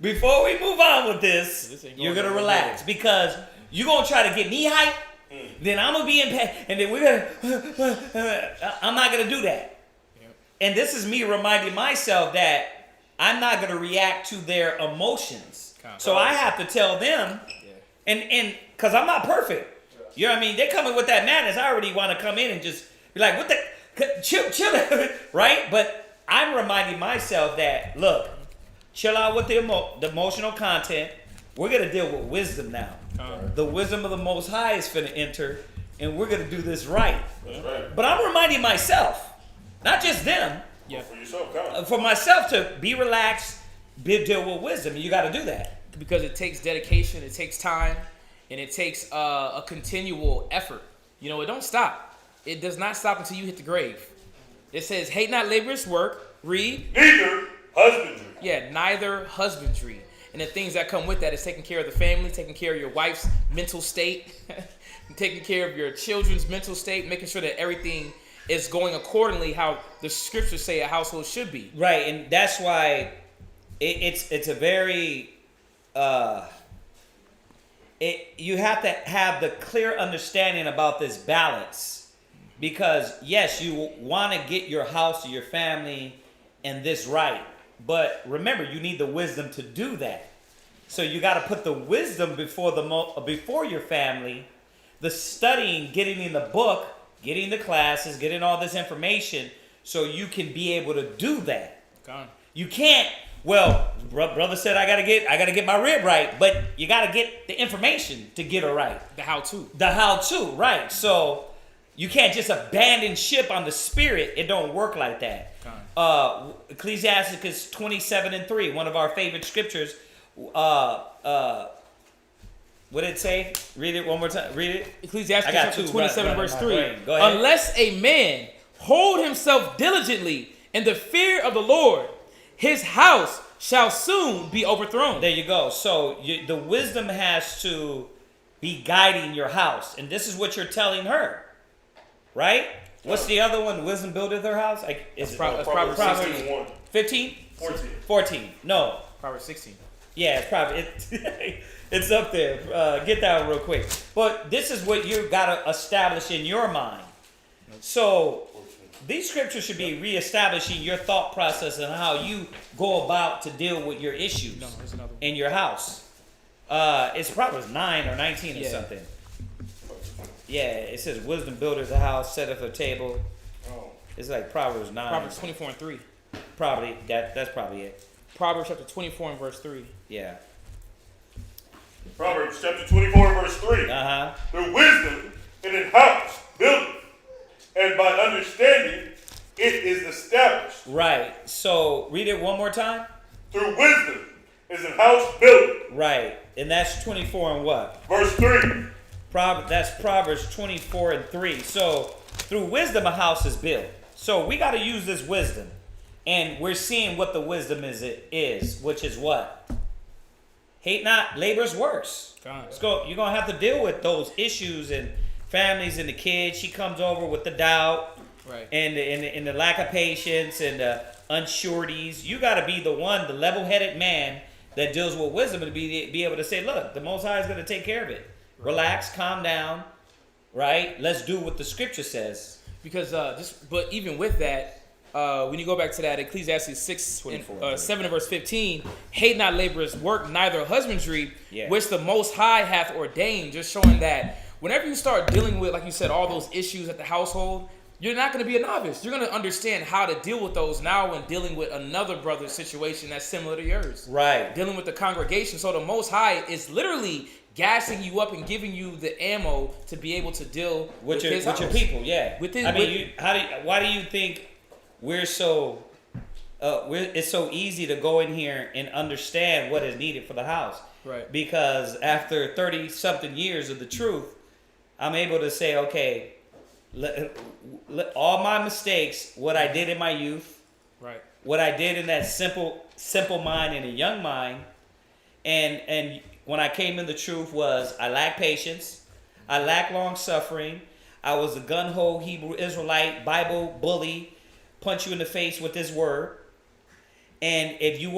Before we move on with this you're going to relax because you're going to try to get me hyped, then I'm going to be in pain, and then I'm not going to do that. And this is me reminding myself that I'm not going to react to their emotions. So I have to tell them, and because I'm not perfect. You know what I mean? They're coming with that madness. I already want to come in and just be like, what the, chill, right? But I'm reminding myself that, look, chill out with the emotional content. We're going to deal with wisdom now. The wisdom of the Most High is going to enter, and we're going to do this right. That's right. But I'm reminding myself, not just them, for yourself, for myself to be relaxed, deal with wisdom. You got to do that. Because it takes dedication, it takes time, and it takes a continual effort. It don't stop. It does not stop until you hit the grave. It says, hate not laborer's work. Read. Neither husbandry. Yeah, neither husbandry. And the things that come with that is taking care of the family, taking care of your wife's mental state, taking care of your children's mental state, making sure that everything is going accordingly how the scriptures say a household should be. Right, and that's why it's a very you have to have the clear understanding about this balance, because yes, you want to get your house or your family and this right, but remember, you need the wisdom to do that. So you got to put the wisdom before your family, the studying, getting in the book, getting the classes, getting all this information, so you can be able to do that. Gone. You can't. Well, brother said I gotta get my rib right, but you gotta get the information to get it right. The how-to. The how-to, right? So you can't just abandon ship on the spirit. It don't work like that. Ecclesiasticus 27:3, one of our favorite scriptures. What did it say? Read it one more time. Read it. Ecclesiastes chapter 27 verse 3. Go ahead. Unless a man hold himself diligently in the fear of the Lord, his house shall soon be overthrown. There you go. So the wisdom has to be guiding your house. And this is what you're telling her. Right? What's the other one? Wisdom buildeth her house? Proverbs 16:1. 15? 14. 14. No. Proverbs 16. Yeah, it's probably it's up there. Get that one real quick. But this is what you got to establish in your mind. So these scriptures should be reestablishing your thought process and how you go about to deal with your issues in your house. It's Proverbs 9 or 19 or something. Yeah, it says wisdom buildeth a house, setteth a table. Oh. It's like Proverbs 9. Proverbs 24:3. Probably that's probably it. Proverbs chapter 24 and verse 3. Yeah. Proverbs chapter 24 verse 3. Through wisdom in an house built, and by understanding it is established. Right. So read it one more time. Through wisdom is an house built. Right. And that's 24 and what? Verse 3. That's Proverbs 24 and 3. So through wisdom a house is built. So we got to use this wisdom. And we're seeing what the wisdom is, which is what? Hate not, labor's worse. Let's go. You're going to have to deal with those issues and families and the kids. She comes over with the doubt, right, and the lack of patience and the unsureties. You got to be the one, the level-headed man that deals with wisdom, and be able to say, look, the Most High is going to take care of it. Right. Relax, calm down, right? Let's do what the scripture says. Because but even with that, when you go back to that Ecclesiastes 7 and verse 15, hate not laborer's work, neither husbandry, which the Most High hath ordained. Just showing that whenever you start dealing with, like you said, all those issues at the household, you're not going to be a novice. You're going to understand how to deal with those now when dealing with another brother's situation that's similar to yours. Right. Dealing with the congregation. So the Most High is literally gassing you up and giving you the ammo to be able to deal with his house. With your people, yeah. Why do you think we're so it's so easy to go in here and understand what is needed for the house? Right. Because after 30 something years of the truth, I'm able to say, okay, all my mistakes, what I did in my youth, right, what I did in that simple mind and a young mind, and when I came in the truth was I lacked patience, I lacked long suffering, I was a gun-ho Hebrew Israelite Bible bully, punch you in the face with this word, and if you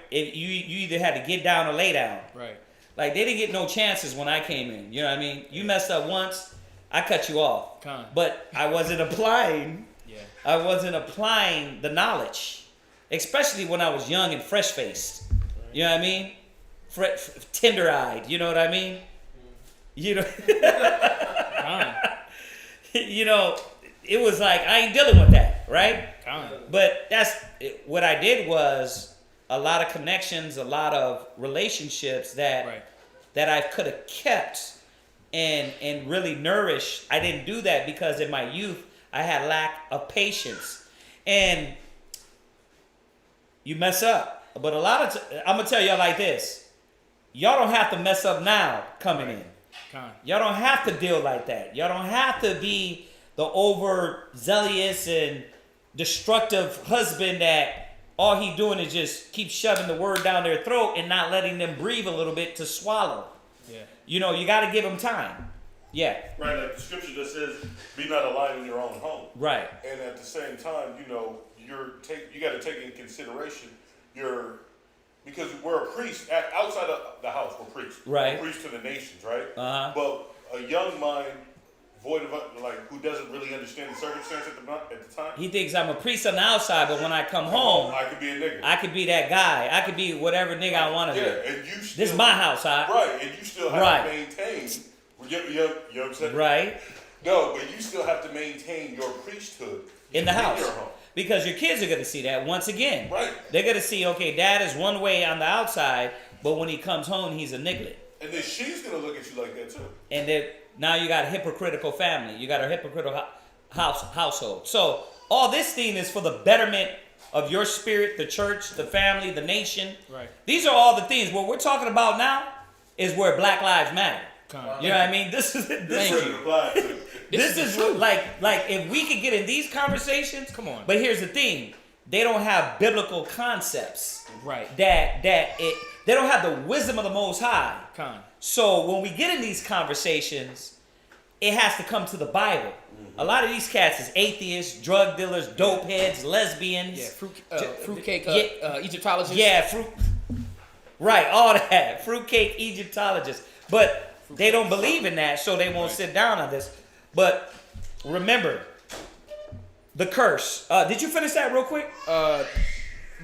either had to get down or lay down. Right. Like they didn't get no chances when I came in. You know what I mean? You messed up once, I cut you off. But I wasn't applying. Yeah. I wasn't applying the knowledge, especially when I was young and fresh-faced. Right. You know what I mean? Tender-eyed. You know what I mean? You know. You know, it was like I ain't dealing with that, right? But that's what I did was a lot of connections, a lot of relationships that I could have kept and really nourished. I didn't do that because in my youth I had lack of patience, and you mess up. But a lot of I'm gonna tell y'all like this: y'all don't have to mess up now coming in. Y'all don't have to deal like that. Y'all don't have to be the overzealous and destructive husband that all he doing is just keep shoving the word down their throat and not letting them breathe a little bit to swallow. Yeah. You know, you got to give them time. Yeah. Right, like the scripture that says, be not a lion in your own home. Right. And at the same time, you know, you got to take in consideration because we're a priest, outside of the house, we're priests. Right. We're priests to the nations, right? Uh-huh. But a young mind void of like who doesn't really understand the circumstance at the time. He thinks I'm a priest on the outside, but when I come home, I could be a nigga. I could be that guy. I could be whatever nigga I want to be. And you still, This is my house, right? And you still have to maintain. You know what I'm saying? Right. No, but you still have to maintain your priesthood In the house. your home. Because your kids are going to see that once again. Right. They're going to see, okay, dad is one way on the outside, but when he comes home, he's a niglet. And then she's going to look at you like that too. And then now you got a hypocritical family. You got a hypocritical household. So all this thing is for the betterment of your spirit, the church, the family, the nation. Right. These are all the things. What we're talking about now is where Black Lives Matter. You know what I mean? This is what, like if we could get in these conversations. Come on. But here's the thing: they don't have biblical concepts. Right. They don't have the wisdom of the Most High. So when we get in these conversations, it has to come to the Bible. A lot of these cats is atheists, drug dealers, dope heads, lesbians. Yeah, fruitcake Egyptologists. Yeah, right, all that. Fruitcake Egyptologists. But they don't believe in that, so they won't sit down on this. But remember, the curse. Did you finish that real quick?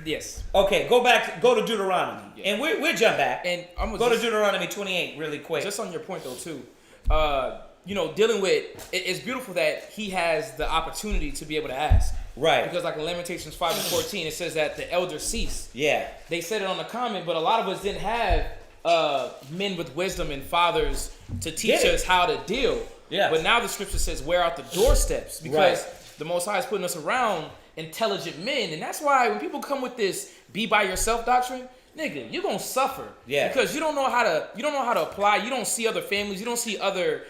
Yes. Okay, go to Deuteronomy. Yeah. And we'll jump back. And I'm gonna go to Deuteronomy 28 really quick. Just on your point, though, too. Dealing with, it's beautiful that he has the opportunity to be able to ask. Right. Because like in Lamentations 5:14, it says that the elders cease. Yeah. They said it on the comment, but a lot of us didn't have men with wisdom and fathers to teach us how to deal. Yeah. But now the scripture says, wear out the doorsteps, because the Most High is putting us around intelligent men. And that's why when people come with this be by yourself doctrine, nigga, you're gonna suffer. Yeah. Because you don't know how to apply. You don't see other families, you don't see other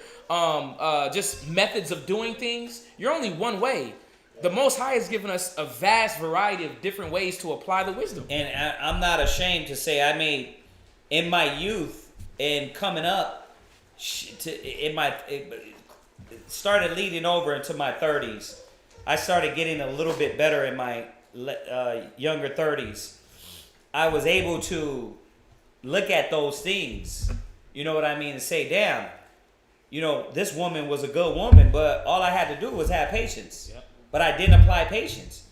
just methods of doing things. You're only one way. The Most High has given us a vast variety of different ways to apply the wisdom. And I'm not ashamed to say I made, in my youth and coming up, it started leading over into my 30s. I started getting a little bit better in my younger 30s. I was able to look at those things, you know what I mean, and say, damn, this woman was a good woman, but all I had to do was have patience. Yep. But I didn't apply patience.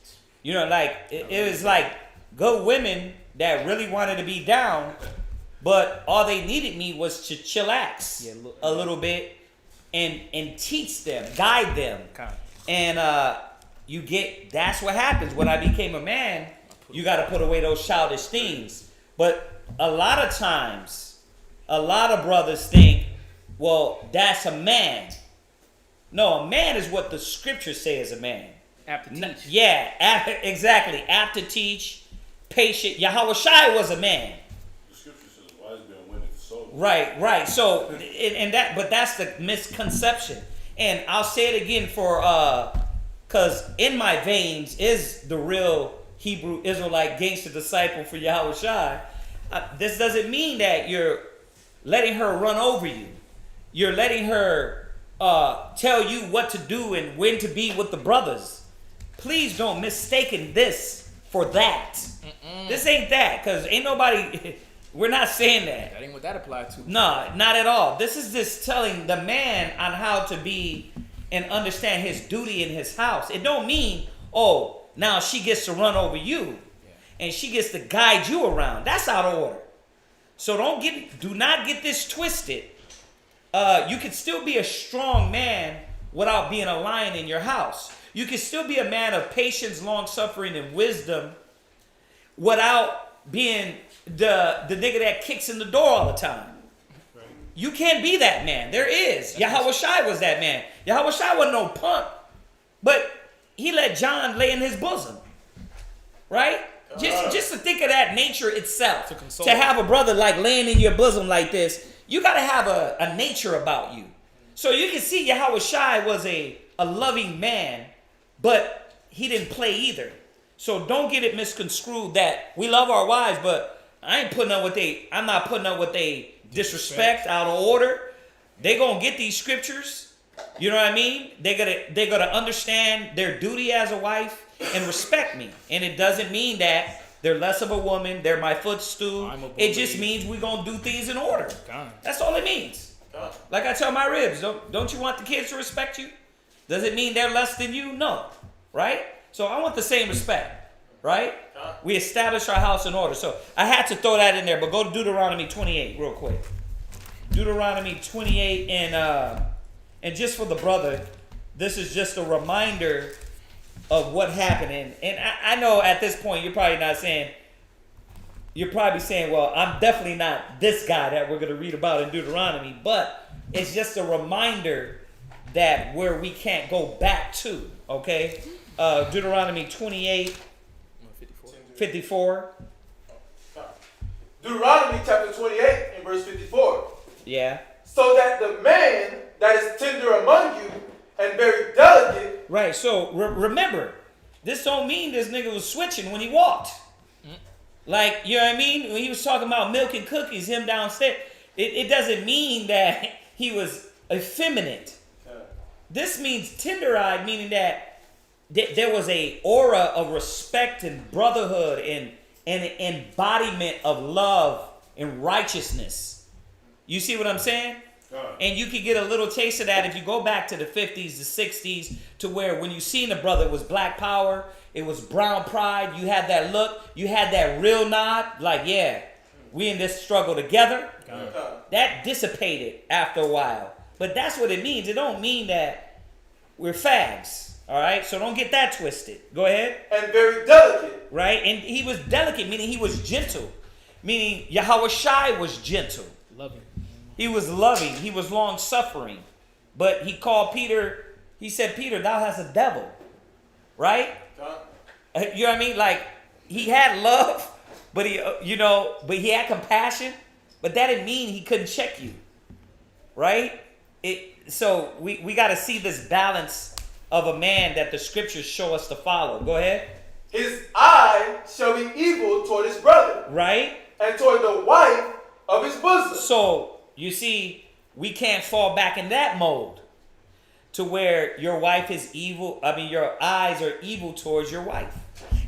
It was like good women that really wanted to be down, but all they needed me was to chillax a little bit and teach them, guide them. And that's what happens when I became a man. You got to put away those childish things. But a lot of times, a lot of brothers think, well, that's a man. No, a man is what the scriptures say is a man. Apt to teach. Yeah, exactly. Apt to teach, patient. Yahweh Shai was a man. The scripture says, wise man winneth the soul. Right. So, but that's the misconception. And I'll say it again because in my veins is the real Hebrew Israelite gangster disciple for Yahweh Shai. This doesn't mean that you're letting her run over you. You're letting her tell you what to do and when to be with the brothers. Please don't mistaken this for that. This ain't that, because ain't nobody, we're not saying that. That ain't what that applied to. No, not at all. This is just telling the man on how to be and understand his duty in his house. It don't mean, oh, now she gets to run over you and she gets to guide you around. That's out of order. So do not get this twisted. You can still be a strong man without being a lion in your house. You can still be a man of patience, long-suffering, and wisdom without being the nigga that kicks in the door all the time. Right. You can't be that man. There is. Yahweh Shai was that man. Yahweh Shai wasn't no punk, but he let John lay in his bosom. Right? Just to think of that nature itself. To have a brother like laying in your bosom like this, you got to have a nature about you. So you can see Yahweh Shai was a loving man, but he didn't play either. So don't get it misconstrued that we love our wives, but I'm not putting up with they disrespect out of order. They gonna get these scriptures. You know what I mean? They're gonna understand their duty as a wife and respect me. And it doesn't mean that they're less of a woman. They're my footstool. It just means we're gonna do things in order. That's all it means. Like I tell my ribs, don't you want the kids to respect you? Does it mean they're less than you? No. Right? So I want the same respect. Right? We establish our house in order. So I had to throw that in there, but go to Deuteronomy 28 real quick. Deuteronomy 28, and just for the brother, this is just a reminder of what happened. And I know at this point you're probably saying, well, I'm definitely not this guy that we're going to read about in Deuteronomy, but it's just a reminder that where we can't go back to, okay? Deuteronomy 28, 54. Deuteronomy chapter 28 and verse 54. Yeah. So that the man that is tender among you and very delicate. Right, so remember, this don't mean this nigga was switching when he walked. Like, you know what I mean? When he was talking about milk and cookies, him downstairs, it doesn't mean that he was effeminate. This means tender-eyed, meaning that there was a aura of respect and brotherhood and an embodiment of love and righteousness. You see what I'm saying? And you can get a little taste of that if you go back to the 50s, the 60s, to where when you seen a brother, it was black power, it was brown pride, you had that look, you had that real nod, like, yeah, we in this struggle together. That dissipated after a while. But that's what it means. It don't mean that we're fags. All right? So don't get that twisted. Go ahead. And very delicate. Right? And he was delicate, meaning he was gentle. Meaning Yahweh Shai was gentle. Loving. He was loving. He was long-suffering. But he called Peter, he said, Peter, thou hast a devil. Right? You know what I mean? Like, he had love, but he had compassion, but that didn't mean he couldn't check you. Right? So we got to see this balance of a man that the scriptures show us to follow. Go ahead. His eye shall be evil toward his brother. Right? And toward the wife of his bosom. So, you see, we can't fall back in that mode to where your wife is evil. I mean, your eyes are evil towards your wife.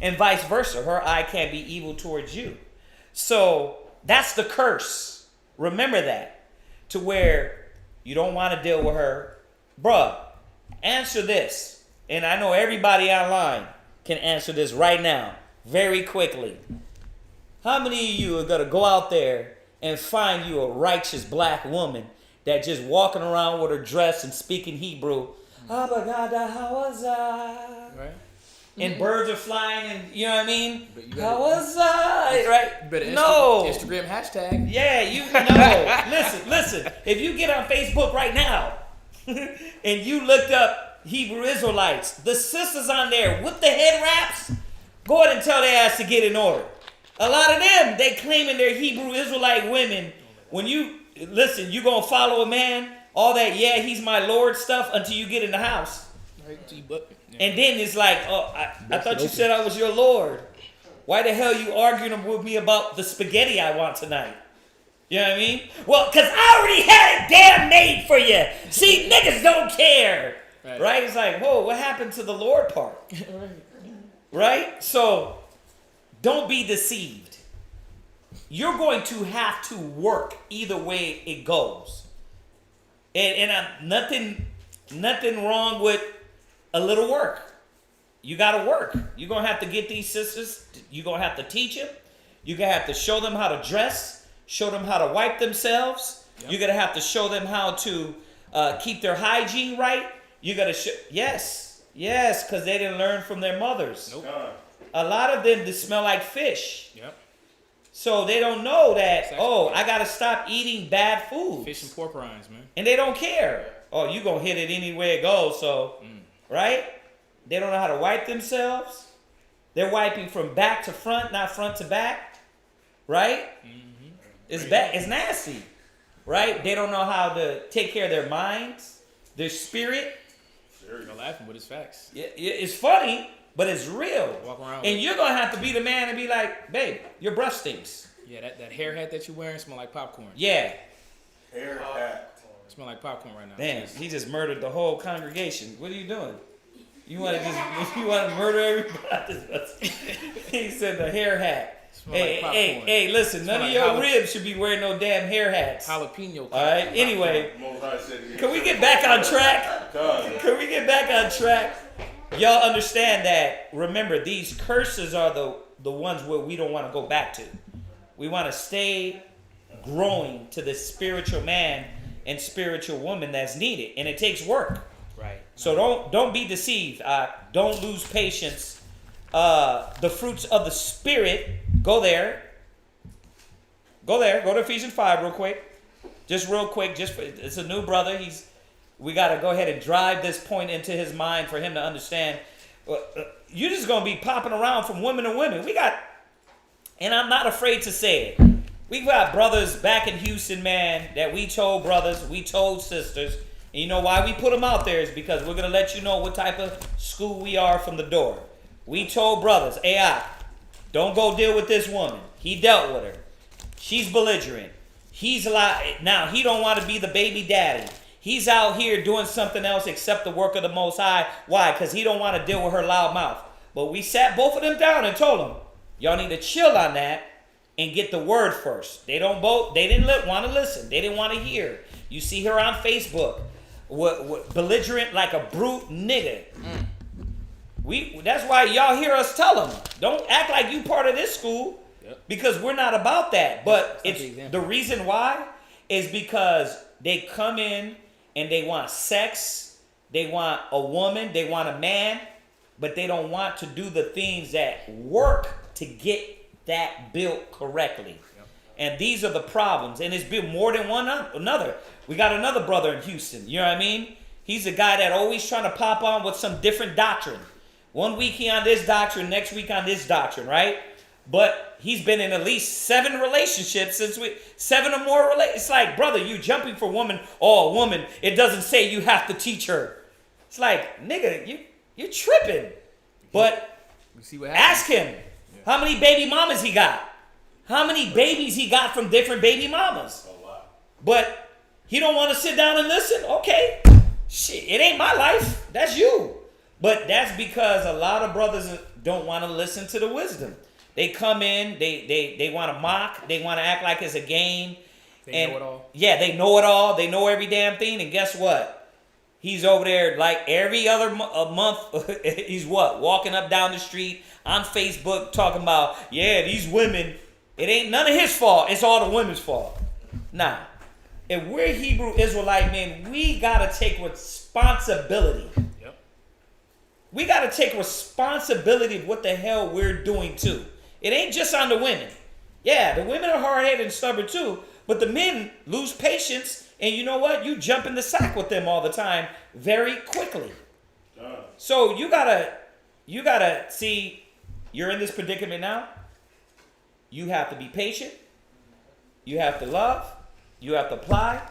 And vice versa. Her eye can't be evil towards you. So, that's the curse. Remember that. To where you don't want to deal with her. Bruh, answer this. And I know everybody online can answer this right now. Very quickly. How many of you are going to go out there and find you a righteous black woman that just walking around with her dress and speaking Hebrew? How was I? Right. And birds are flying and, you know what I mean? How was I? Right? You better No. Instagram hashtag. Yeah, you know. Listen. If you get on Facebook right now and you looked up Hebrew Israelites, the sisters on there with the head wraps, go ahead and tell their ass to get in order. A lot of them, they claiming they're Hebrew Israelite women. When you, listen, you going to follow a man, all that, yeah, he's my Lord stuff until you get in the house. Right. And then it's like, oh, I thought you said I was your Lord. Why the hell you arguing with me about the spaghetti I want tonight? You know what I mean? Well, because I already had it damn made for you. See, niggas don't care. Right? It's like, whoa, what happened to the Lord part? Right? So, don't be deceived. You're going to have to work either way it goes. And nothing wrong with a little work. You got to work. You're going to have to get these sisters. You're going to have to teach them. You're going to have to show them how to dress. Show them how to wipe themselves. Yep. You're going to have to show them how to keep their hygiene right. You got to show. Yes, because they didn't learn from their mothers. Nope. A lot of them, they smell like fish. Yep. So they don't know that, I got to stop eating bad food. Fish and pork rinds, man. And they don't care. Oh, you going to hit it anywhere it goes. So, right? They don't know how to wipe themselves. They're wiping from back to front, not front to back. Right? Mm-hmm. It's nasty. Right? They don't know how to take care of their minds, their spirit. You're laughing, but it's facts. It's funny, but it's real. Walk around and you're going to have to be the man and be like, babe, your breath stinks. Yeah, that hair hat that you're wearing smell like popcorn. Yeah. Hair hat. Smell like popcorn right now. Damn, he just murdered the whole congregation. What are you doing? You want to murder everybody? He said the hair hat. Hey, listen, none of your ribs should be wearing no damn hair hats. Jalapeno. All right. Anyway, Most High said he can we get back on track? Can we get back on track? Y'all understand that? Remember, these curses are the ones where we don't want to go back to. We want to stay growing to the spiritual man and spiritual woman that's needed, and it takes work. Right. So don't be deceived. Don't lose patience. The fruits of the Spirit. Go there. Go to Ephesians 5 real quick. Just real quick. It's a new brother. We got to go ahead and drive this point into his mind for him to understand. You're just going to be popping around from women to women. And I'm not afraid to say it. We got brothers back in Houston, man, that we told brothers, we told sisters. And you know why we put them out there is because we're going to let you know what type of school we are from the door. We told brothers, don't go deal with this woman. He dealt with her. She's belligerent. Now he don't want to be the baby daddy. He's out here doing something else except the work of the Most High. Why? Because he don't want to deal with her loud mouth. But we sat both of them down and told them, y'all need to chill on that and get the word first. They didn't want to listen. They didn't want to hear. You see her on Facebook, belligerent like a brute nigga. That's why y'all hear us tell them, don't act like you part of this school, because we're not about that. But the reason why is because they come in and they want sex, they want a woman, they want a man, but they don't want to do the things that work to get that built correctly. And these are the problems. And it's been more than one another. We got another brother in Houston. You know what I mean? He's a guy that always trying to pop on with some different doctrine. One week he on this doctrine, next week on this doctrine, right? But he's been in at least 7 relationships since 7 or more It's like, brother, you jumping for woman. Oh, a woman. It doesn't say you have to teach her. It's like, nigga, you're tripping. But see what happens. Ask him how many baby mamas he got. How many babies he got from different baby mamas. A lot. But he don't want to sit down and listen. Okay. Shit, it ain't my life. That's you. But that's because a lot of brothers don't want to listen to the wisdom. They come in, they want to mock, they want to act like it's a game. They know it all. Yeah, they know it all. They know every damn thing. And guess what? He's over there like every other month. He's walking up down the street on Facebook talking about, these women. It ain't none of his fault. It's all the women's fault. Now, if we're Hebrew Israelite men, we got to take responsibility. We got to take responsibility of what the hell we're doing too. It ain't just on the women. Yeah, the women are hard-headed and stubborn too, but the men lose patience, and you know what? You jump in the sack with them all the time very quickly. So you gotta see, you're in this predicament now. You have to be patient. You have to love. You have to apply.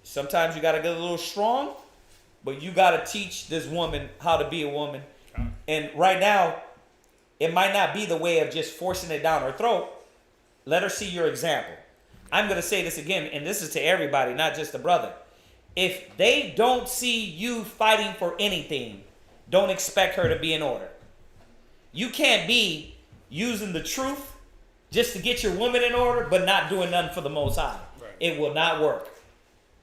Sometimes you gotta get a little strong. But you got to teach this woman how to be a woman. And right now, it might not be the way of just forcing it down her throat. Let her see your example. I'm going to say this again, and this is to everybody, not just the brother. If they don't see you fighting for anything, don't expect her to be in order. You can't be using the truth just to get your woman in order, but not doing nothing for the Most High. Right. It will not work.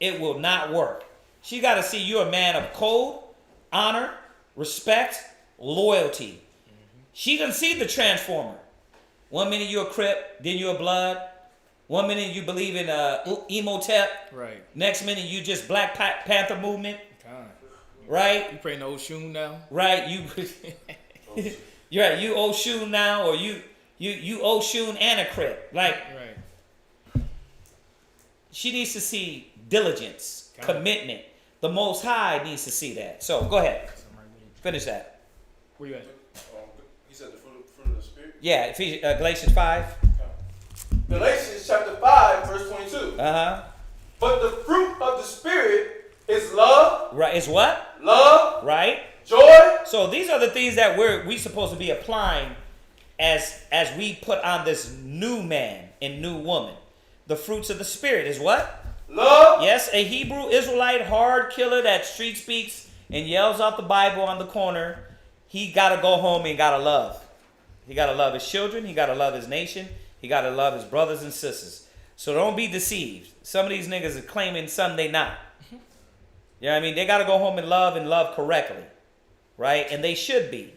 It will not work. She got to see you're a man of code, honor, respect, loyalty. She doesn't see the transformer. 1 minute you're a Crip, then you're a Blood. 1 minute you believe in Emotep. Right. Next minute you just Black Panther movement. Right. You praying to Oshun now. Right. You're right. You Oshun now, or you Oshun and a Crip. Like. Right. She needs to see diligence, commitment. The Most High needs to see that. So go ahead. Finish that. Where you at? He said the fruit of the Spirit? Yeah, Galatians 5. Galatians chapter 5, verse 22. But the fruit of the Spirit is love. Right. Is what? Love. Right. Joy. So these are the things that we supposed to be applying as we put on this new man and new woman. The fruits of the Spirit is what? Love. Yes, a Hebrew Israelite hard killer that street speaks and yells out the Bible on the corner. He got to go home and got to love. He got to love his children. He got to love his nation. He got to love his brothers and sisters. So don't be deceived. Some of these niggas are claiming something they not. You know what I mean? They got to go home and love correctly. Right? And they should be.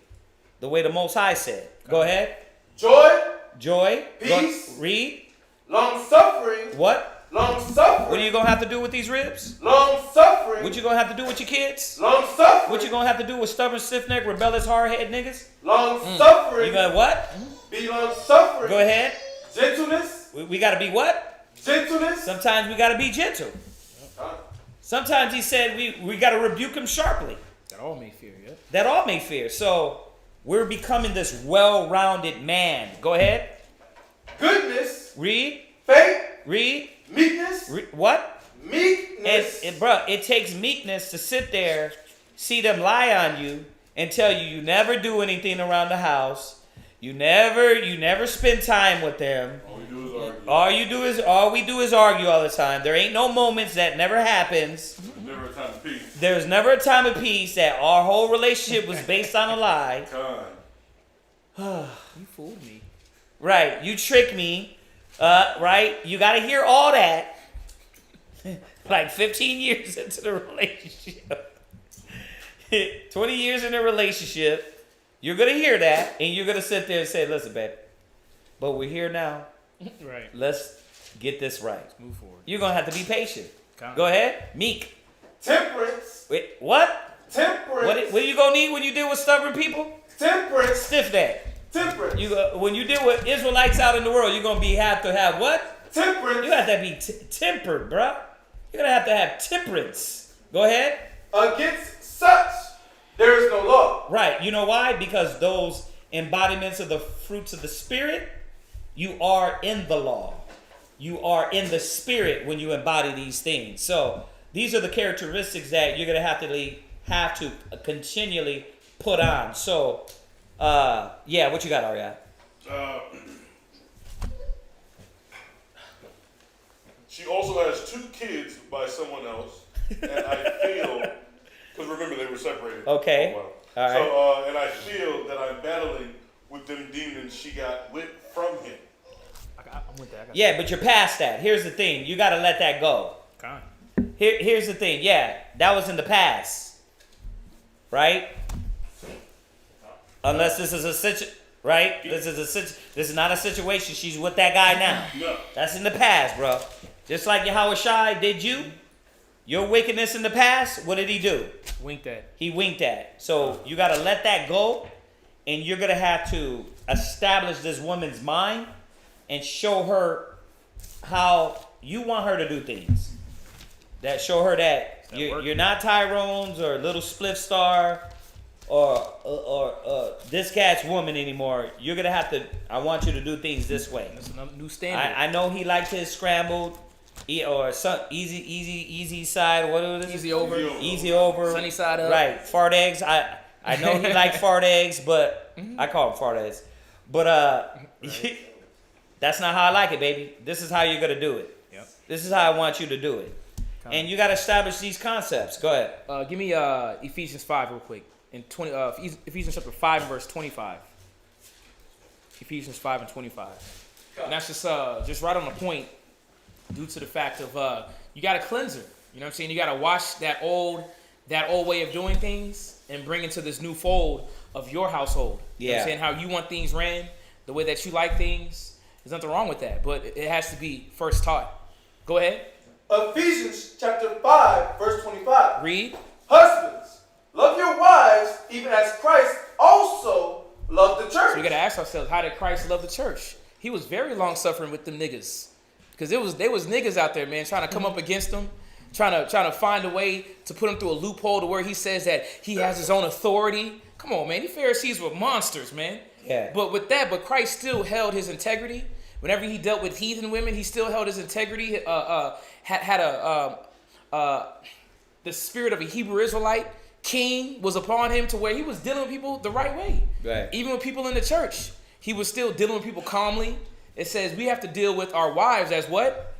The way the Most High said. Go ahead. Joy. Peace. Read. Long suffering. What? Long suffering. What are you going to have to do with these ribs? Long suffering. What you going to have to do with your kids? Long suffering. What you going to have to do with stubborn, stiff-necked, rebellious, hard-headed niggas? Long suffering. You got what? Be long suffering. Go ahead. Gentleness. We got to be what? Gentleness. Sometimes we got to be gentle. Sometimes he said we got to rebuke him sharply. That all may fear, yeah. That all may fear. So we're becoming this well-rounded man. Go ahead. Goodness. Read. Faith. Read. Meekness. What? Meekness. And bro, it takes meekness to sit there, see them lie on you, and tell you never do anything around the house. You never spend time with them. All we do is argue all the time. There ain't no moments that never happens. Never a time of peace. There's never a time of peace that our whole relationship was based on a lie. You fooled me. Right. You tricked me. Right? You got to hear all that. Like 15 years into the relationship. 20 years in a relationship. You're going to hear that. And you're going to sit there and say, listen, babe. But we're here now. Right. Let's get this right. Let's move forward. You're going to have to be patient. Go ahead. Meek. Temperance. Wait, what? Temperance. What are you going to need when you deal with stubborn people? Temperance. Stiff that. Temperance. When you deal with Israelites out in the world, you're going to have to have what? Temperance. You have to be tempered, bruh. You're going to have temperance. Go ahead. Against such, there is no law. Right. You know why? Because those embodiments of the fruits of the Spirit, you are in the law. You are in the Spirit when you embody these things. So these are the characteristics that you're going to have to continually put on. So, yeah, what you got, Arya? She also has 2 kids by someone else, and I feel, because remember they were separated. Okay. For a while. All right. So, and I feel that I'm battling with them demons she got from him. I'm with that. Yeah, but you're past that. Here's the thing. You got to let that go. Here's the thing. Yeah, that was in the past. Right? Unless this is a situation, right? This is not a situation. She's with that guy now. No. That's in the past, bro. Just like Yahweh Shai did you. Your wickedness in the past, what did he do? Winked at. He winked at. So you got to let that go, and you're going to have to establish this woman's mind and show her how you want her to do things. That show her that you're not Tyrone's or Little Spliff Star or this cat's woman anymore. You're going to have to, I want you to do things this way. That's another new standard. I know he liked his scrambled or some easy side. What was it? Easy over. Easy over. Sunny side up. Right. Fart eggs. I know he liked fart eggs, but I call them fart eggs. But right. That's not how I like it, baby. This is how you're going to do it. Yep. This is how I want you to do it. And you got to establish these concepts. Go ahead. Give me Ephesians 5 real quick. In Ephesians chapter 5 and verse 25. Ephesians 5 and 25. And that's just right on the point due to the fact of you got to cleanse her. You know what I'm saying? You got to wash that old way of doing things and bring into this new fold of your household. You know what I'm saying? How you want things ran, the way that you like things. There's nothing wrong with that, but it has to be first taught. Go ahead. Ephesians chapter 5, verse 25. Read. Husbands, love your wives, even as Christ also loved the church. So we got to ask ourselves, how did Christ love the church? He was very long-suffering with them niggas. Because there was niggas out there, man, trying to come up against him, trying to find a way to put him through a loophole to where he says that he has his own authority. Come on, man. These Pharisees were monsters, man. Yeah. But Christ still held his integrity. Whenever he dealt with heathen women, he still held his integrity. The spirit of a Hebrew Israelite king was upon him to where he was dealing with people the right way. Right. Even with people in the church, he was still dealing with people calmly. It says we have to deal with our wives as what?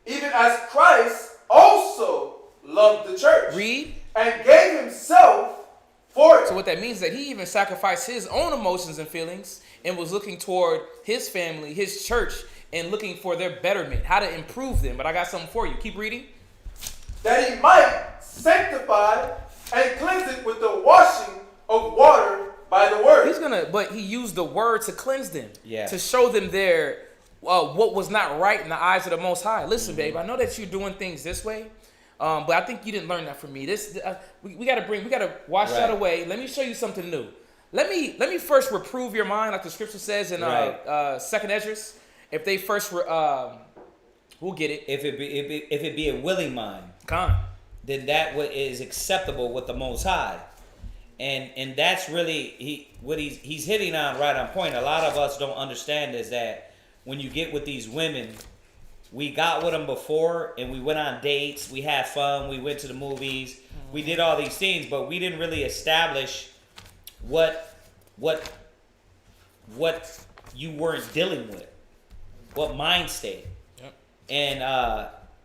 Even as Christ also loved the church. Read. And gave himself for for it. So what that means is that he even sacrificed his own emotions and feelings and was looking toward his family, his church, and looking for their betterment, how to improve them. But I got something for you. Keep reading. That he might sanctify and cleanse it with the washing of water by the word. But he used the word to cleanse them, Yeah. to show them their what was not right in the eyes of the Most High. Listen, babe, I know that you're doing things this way, but I think you didn't learn that from me. We gotta wash that away. Let me show you something new. Let me first reprove your mind, like the scripture says in 2nd Esdras. If they first we'll get it. If it be a willing mind, then that is acceptable with the Most High. And that's really he's hitting on right on point. A lot of us don't understand is that when you get with these women, we got with them before and we went on dates, we had fun, we went to the movies, we did all these things, but we didn't really establish what you weren't dealing with, what mind state. Yep. And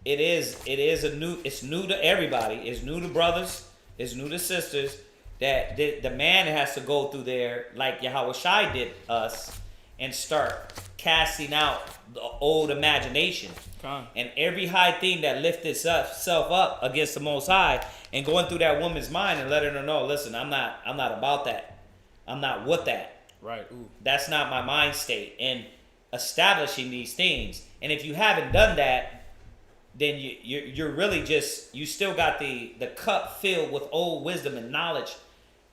it's new to everybody. It's new to brothers. It's new to sisters. That the man has to go through there like Yahweh Shai did us and start casting out the old imagination. And every high thing that lifts itself up against the Most High and going through that woman's mind and letting her know, listen, I'm not about that. I'm not with that. Right. Ooh. That's not my mind state. And establishing these things. And if you haven't done that, then you're really you still got the cup filled with old wisdom and knowledge,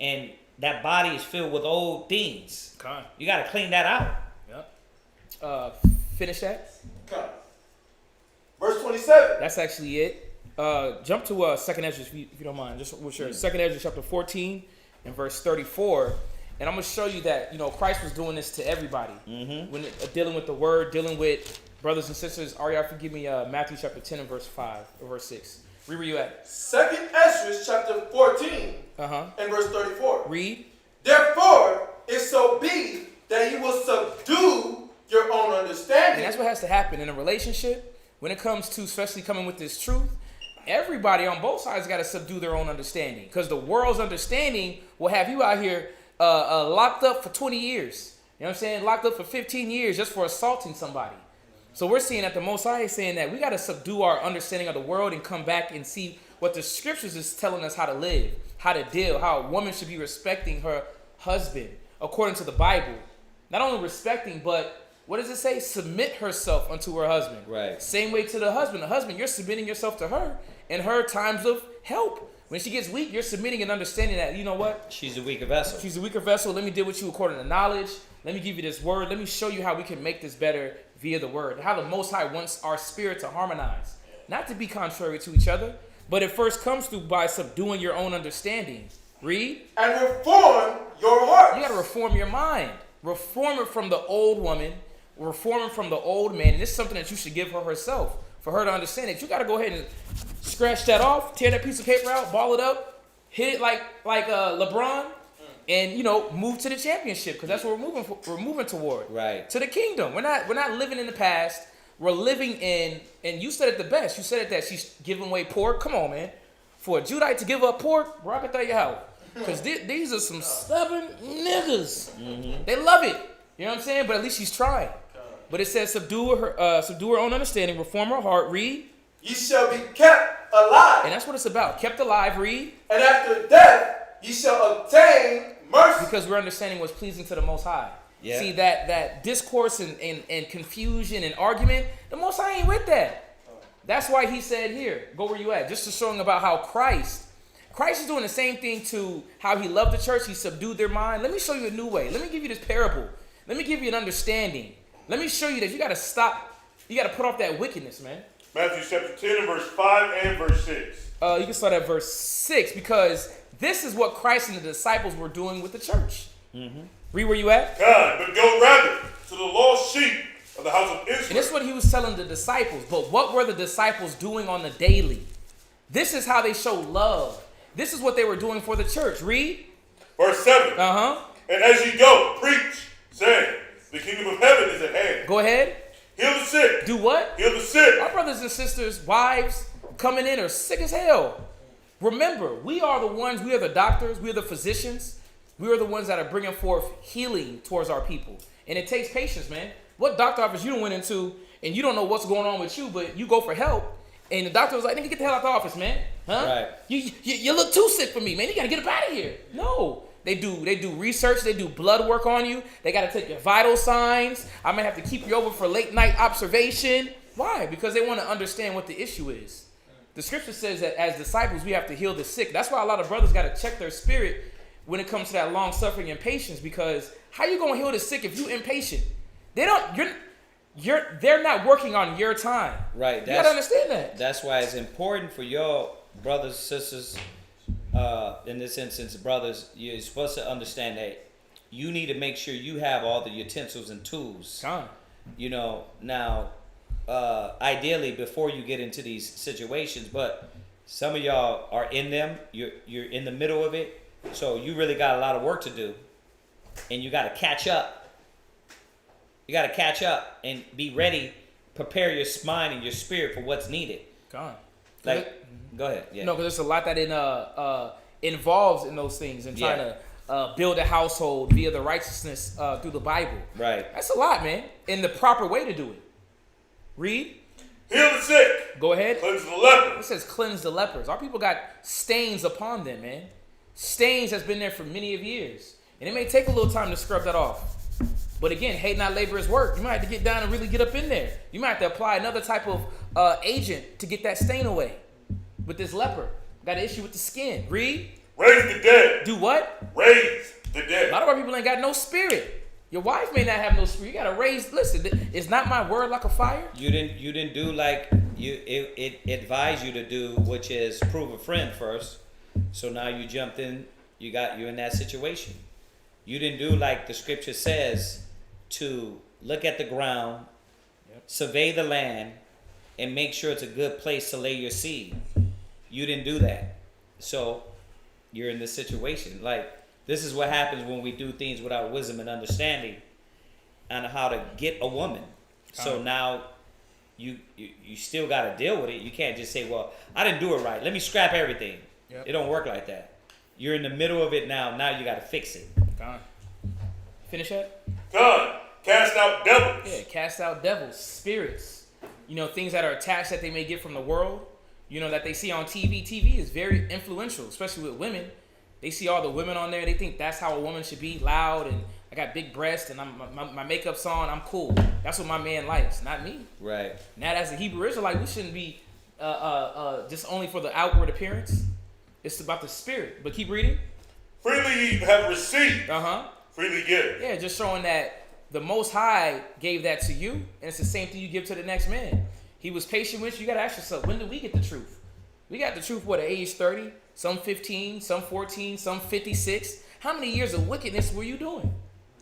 and that body is filled with old things. You got to clean that out. Yep. Finish that. Verse 27. That's actually it. Jump to 2nd Esdras if you don't mind. Just sure. 2nd Esdras chapter 14 and verse 34. And I'm going to show you that, Christ was doing this to everybody. When dealing with the word, dealing with brothers and sisters. Ariel, forgive me, Matthew chapter 10 and verse 5 or verse 6. Read where you at. 2nd Esdras chapter 14 and verse 34. Read. Therefore, it so be that you will subdue your own understanding. And that's what has to happen in a relationship. When it comes to especially coming with this truth, everybody on both sides got to subdue their own understanding. Because the world's understanding will have you out here locked up for 20 years. You know what I'm saying? Locked up for 15 years just for assaulting somebody. So we're seeing that the Most High is saying that we got to subdue our understanding of the world and come back and see what the scriptures is telling us how to live, how to deal, how a woman should be respecting her husband according to the Bible. Not only respecting, but what does it say? Submit herself unto her husband. Right. Same way to the husband. The husband, you're submitting yourself to her in her times of help. When she gets weak, you're submitting and understanding that, you know what? She's a weaker vessel. She's a weaker vessel. Let me deal with you according to knowledge. Let me give you this word. Let me show you how we can make this better via the word. How the Most High wants our spirit to harmonize. Not to be contrary to each other, but it first comes through by subduing your own understanding. Read. And reform your heart. You got to reform your mind. Reform it from the old woman. Reform it from the old man. And this is something that you should give her herself. For her to understand it. You got to go ahead and scratch that off. Tear that piece of paper out. Ball it up. Hit it like LeBron. And, move to the championship. Because that's what we're moving toward. Right. To the kingdom. We're not living in the past. We're living in, and you said it the best. You said it that she's giving away pork. Come on, man. For a Judite to give up pork, bro, I can tell you how. Because these are some stubborn niggas. Mm-hmm. They love it. You know what I'm saying? But at least she's trying. But it says subdue her own understanding, reform her heart. Read. Ye shall be kept alive. And that's what it's about. Kept alive. Read. And after death, ye shall obtain mercy. Because we're understanding what's pleasing to the Most High. Yeah. See, that discourse and confusion and argument, the Most High ain't with that. That's why he said here, go where you at. Just to showing about how Christ is doing the same thing to how he loved the church. He subdued their mind. Let me show you a new way. Let me give you this parable. Let me give you an understanding. Let me show you that you got to stop. You got to put off that wickedness, man. Matthew chapter 10 and verse 5 and verse 6. You can start at verse 6 because this is what Christ and the disciples were doing with the church. Mm-hmm. Read where you at. God, but go rather to the lost sheep of the house of Israel. And this is what he was telling the disciples. But what were the disciples doing on the daily? This is how they show love. This is what they were doing for the church. Read. Verse 7. And as ye go, preach, saying, the kingdom of heaven is at hand. Go ahead. Heal the sick. Do what? Heal the sick. Our brothers and sisters, wives coming in are sick as hell. Remember, we are the ones, we are the doctors, we are the physicians. We are the ones that are bringing forth healing towards our people. And it takes patience, man. What doctor office you went into and you don't know what's going on with you, but you go for help. And the doctor was like, nigga, get the hell out the office, man. Huh? Right. You look too sick for me, man. You got to get up out of here. No. They do research. They do blood work on you. They got to take your vital signs. I may have to keep you over for late night observation. Why? Because they want to understand what the issue is. The scripture says that as disciples, we have to heal the sick. That's why a lot of brothers got to check their spirit when it comes to that long suffering and patience, because how you gonna heal the sick if you impatient? They're not working on your time. Right. You gotta understand that. That's why it's important for your brothers, sisters, in this instance, brothers, you're supposed to understand that you need to make sure you have all the utensils and tools. You know, now, ideally before you get into these situations, but some of y'all are in them, you're in the middle of it. So you really got a lot of work to do, and you got to catch up. You got to catch up and be ready, prepare your mind and your spirit for what's needed. Go ahead. Yeah. No, because there's a lot that involves in those things and trying to build a household via the righteousness through the Bible. Right. That's a lot, man. And the proper way to do it. Read. Heal the sick. Go ahead. Cleanse the lepers. It says cleanse the lepers. Our people got stains upon them, man. Stains has been there for many of years. And it may take a little time to scrub that off. But again, hate not laborer's work. You might have to get down and really get up in there. You might have to apply another type of agent to get that stain away. With this leper, got an issue with the skin. Read. Raise the dead. Do what? Raise the dead. A lot of our people ain't got no spirit. Your wife may not have no spirit. You gotta raise. Listen, is not my word like a fire? You didn't do like it advised you to do, which is prove a friend first. So now you jumped in, you're in that situation. You didn't do like the scripture says to look at the ground, survey the land, and make sure it's a good place to lay your seed. You didn't do that. So you're in this situation. Like, this is what happens when we do things without wisdom and understanding on how to get a woman. So now you still got to deal with it. You can't just say, well, I didn't do it right. Let me scrap everything. Yep. It don't work like that. You're in the middle of it now. Now you got to fix it. Gone. Finish that? Done. Cast out devils. Yeah, cast out devils, spirits. You know, things that are attached that they may get from the world. You know, that they see on TV. TV is very influential, especially with women. They see all the women on there. They think that's how a woman should be, loud, and I got big breasts, and my makeup's on. I'm cool. That's what my man likes, not me. Right. Now, as a Hebrew Israelite, we shouldn't be just only for the outward appearance. It's about the spirit. But keep reading. Freely you have received. Uh-huh. Freely give. Yeah, just showing that the Most High gave that to you, and it's the same thing you give to the next man. He was patient with you. You got to ask yourself, when did we get the truth? We got the truth, what, at age 30? Some 15, some 14, some 56. How many years of wickedness were you doing?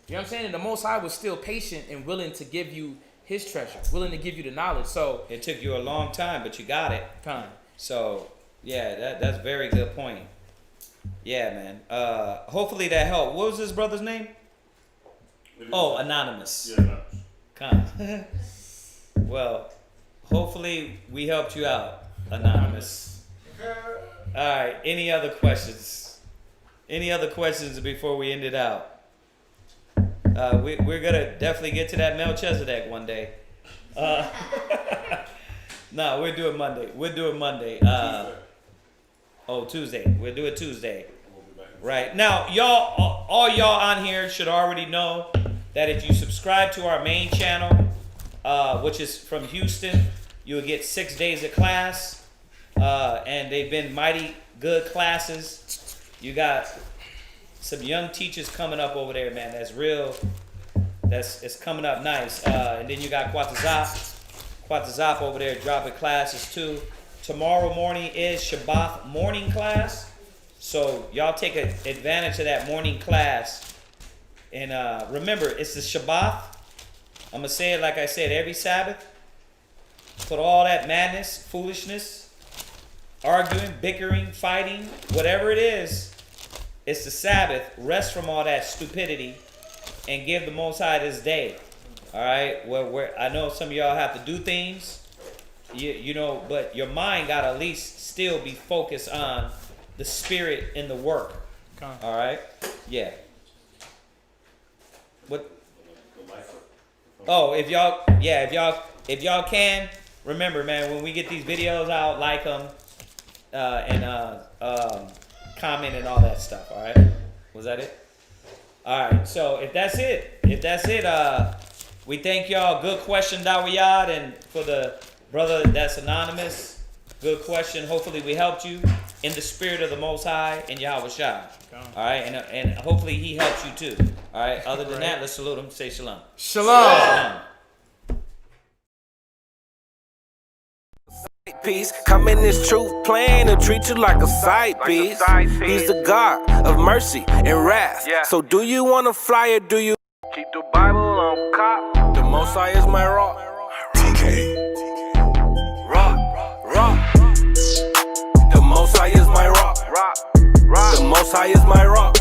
You know what I'm saying? And the Most High was still patient and willing to give you his treasure, willing to give you the knowledge. So it took you a long time, but you got it. So, yeah, that's a very good point. Yeah, man. Hopefully that helped. What was his brother's name? Oh, Anonymous. Yeah, Anonymous. Well, hopefully we helped you out, Anonymous. All right. Any other questions? Any other questions before we end it out? We're gonna definitely get to that Melchizedek one day. No, we'll do it Monday. Tuesday. We'll do it Tuesday. Right. Now, all y'all on here should already know that if you subscribe to our main channel, which is from Houston, you'll get 6 days of class. And they've been mighty good classes. You got some young teachers coming up over there, man. That's real. It's coming up nice. And then you got Quatazap over there dropping classes too. Tomorrow morning is Shabbat morning class. So y'all take advantage of that morning class. And remember, it's the Shabbat. I'm going to say it like I said every Sabbath. Put all that madness, foolishness, arguing, bickering, fighting, whatever it is, it's the Sabbath. Rest from all that stupidity and give the Most High this day. All right? I know some of y'all have to do things, you know, but your mind got to at least still be focused on the spirit in the work. All right? Yeah. What? Oh, if y'all can, remember, man, when we get these videos out, like them, and comment and all that stuff. All right? Was that it? All right. So if that's it, we thank y'all. Good question, Dawiyad, and for the brother that's anonymous, good question. Hopefully we helped you in the spirit of the Most High and Yahweh Shai. All right, and hopefully he helps you too. All right. Other than that, let's salute him. Say shalom. Shalom. Peace. Come in this truth plan and treat you like a side piece. He's the God of mercy and wrath. So do you want to fly or do you keep the Bible on cop? The Most High is my rock. TK. Rock. The Most High is my rock. The Most High is my rock.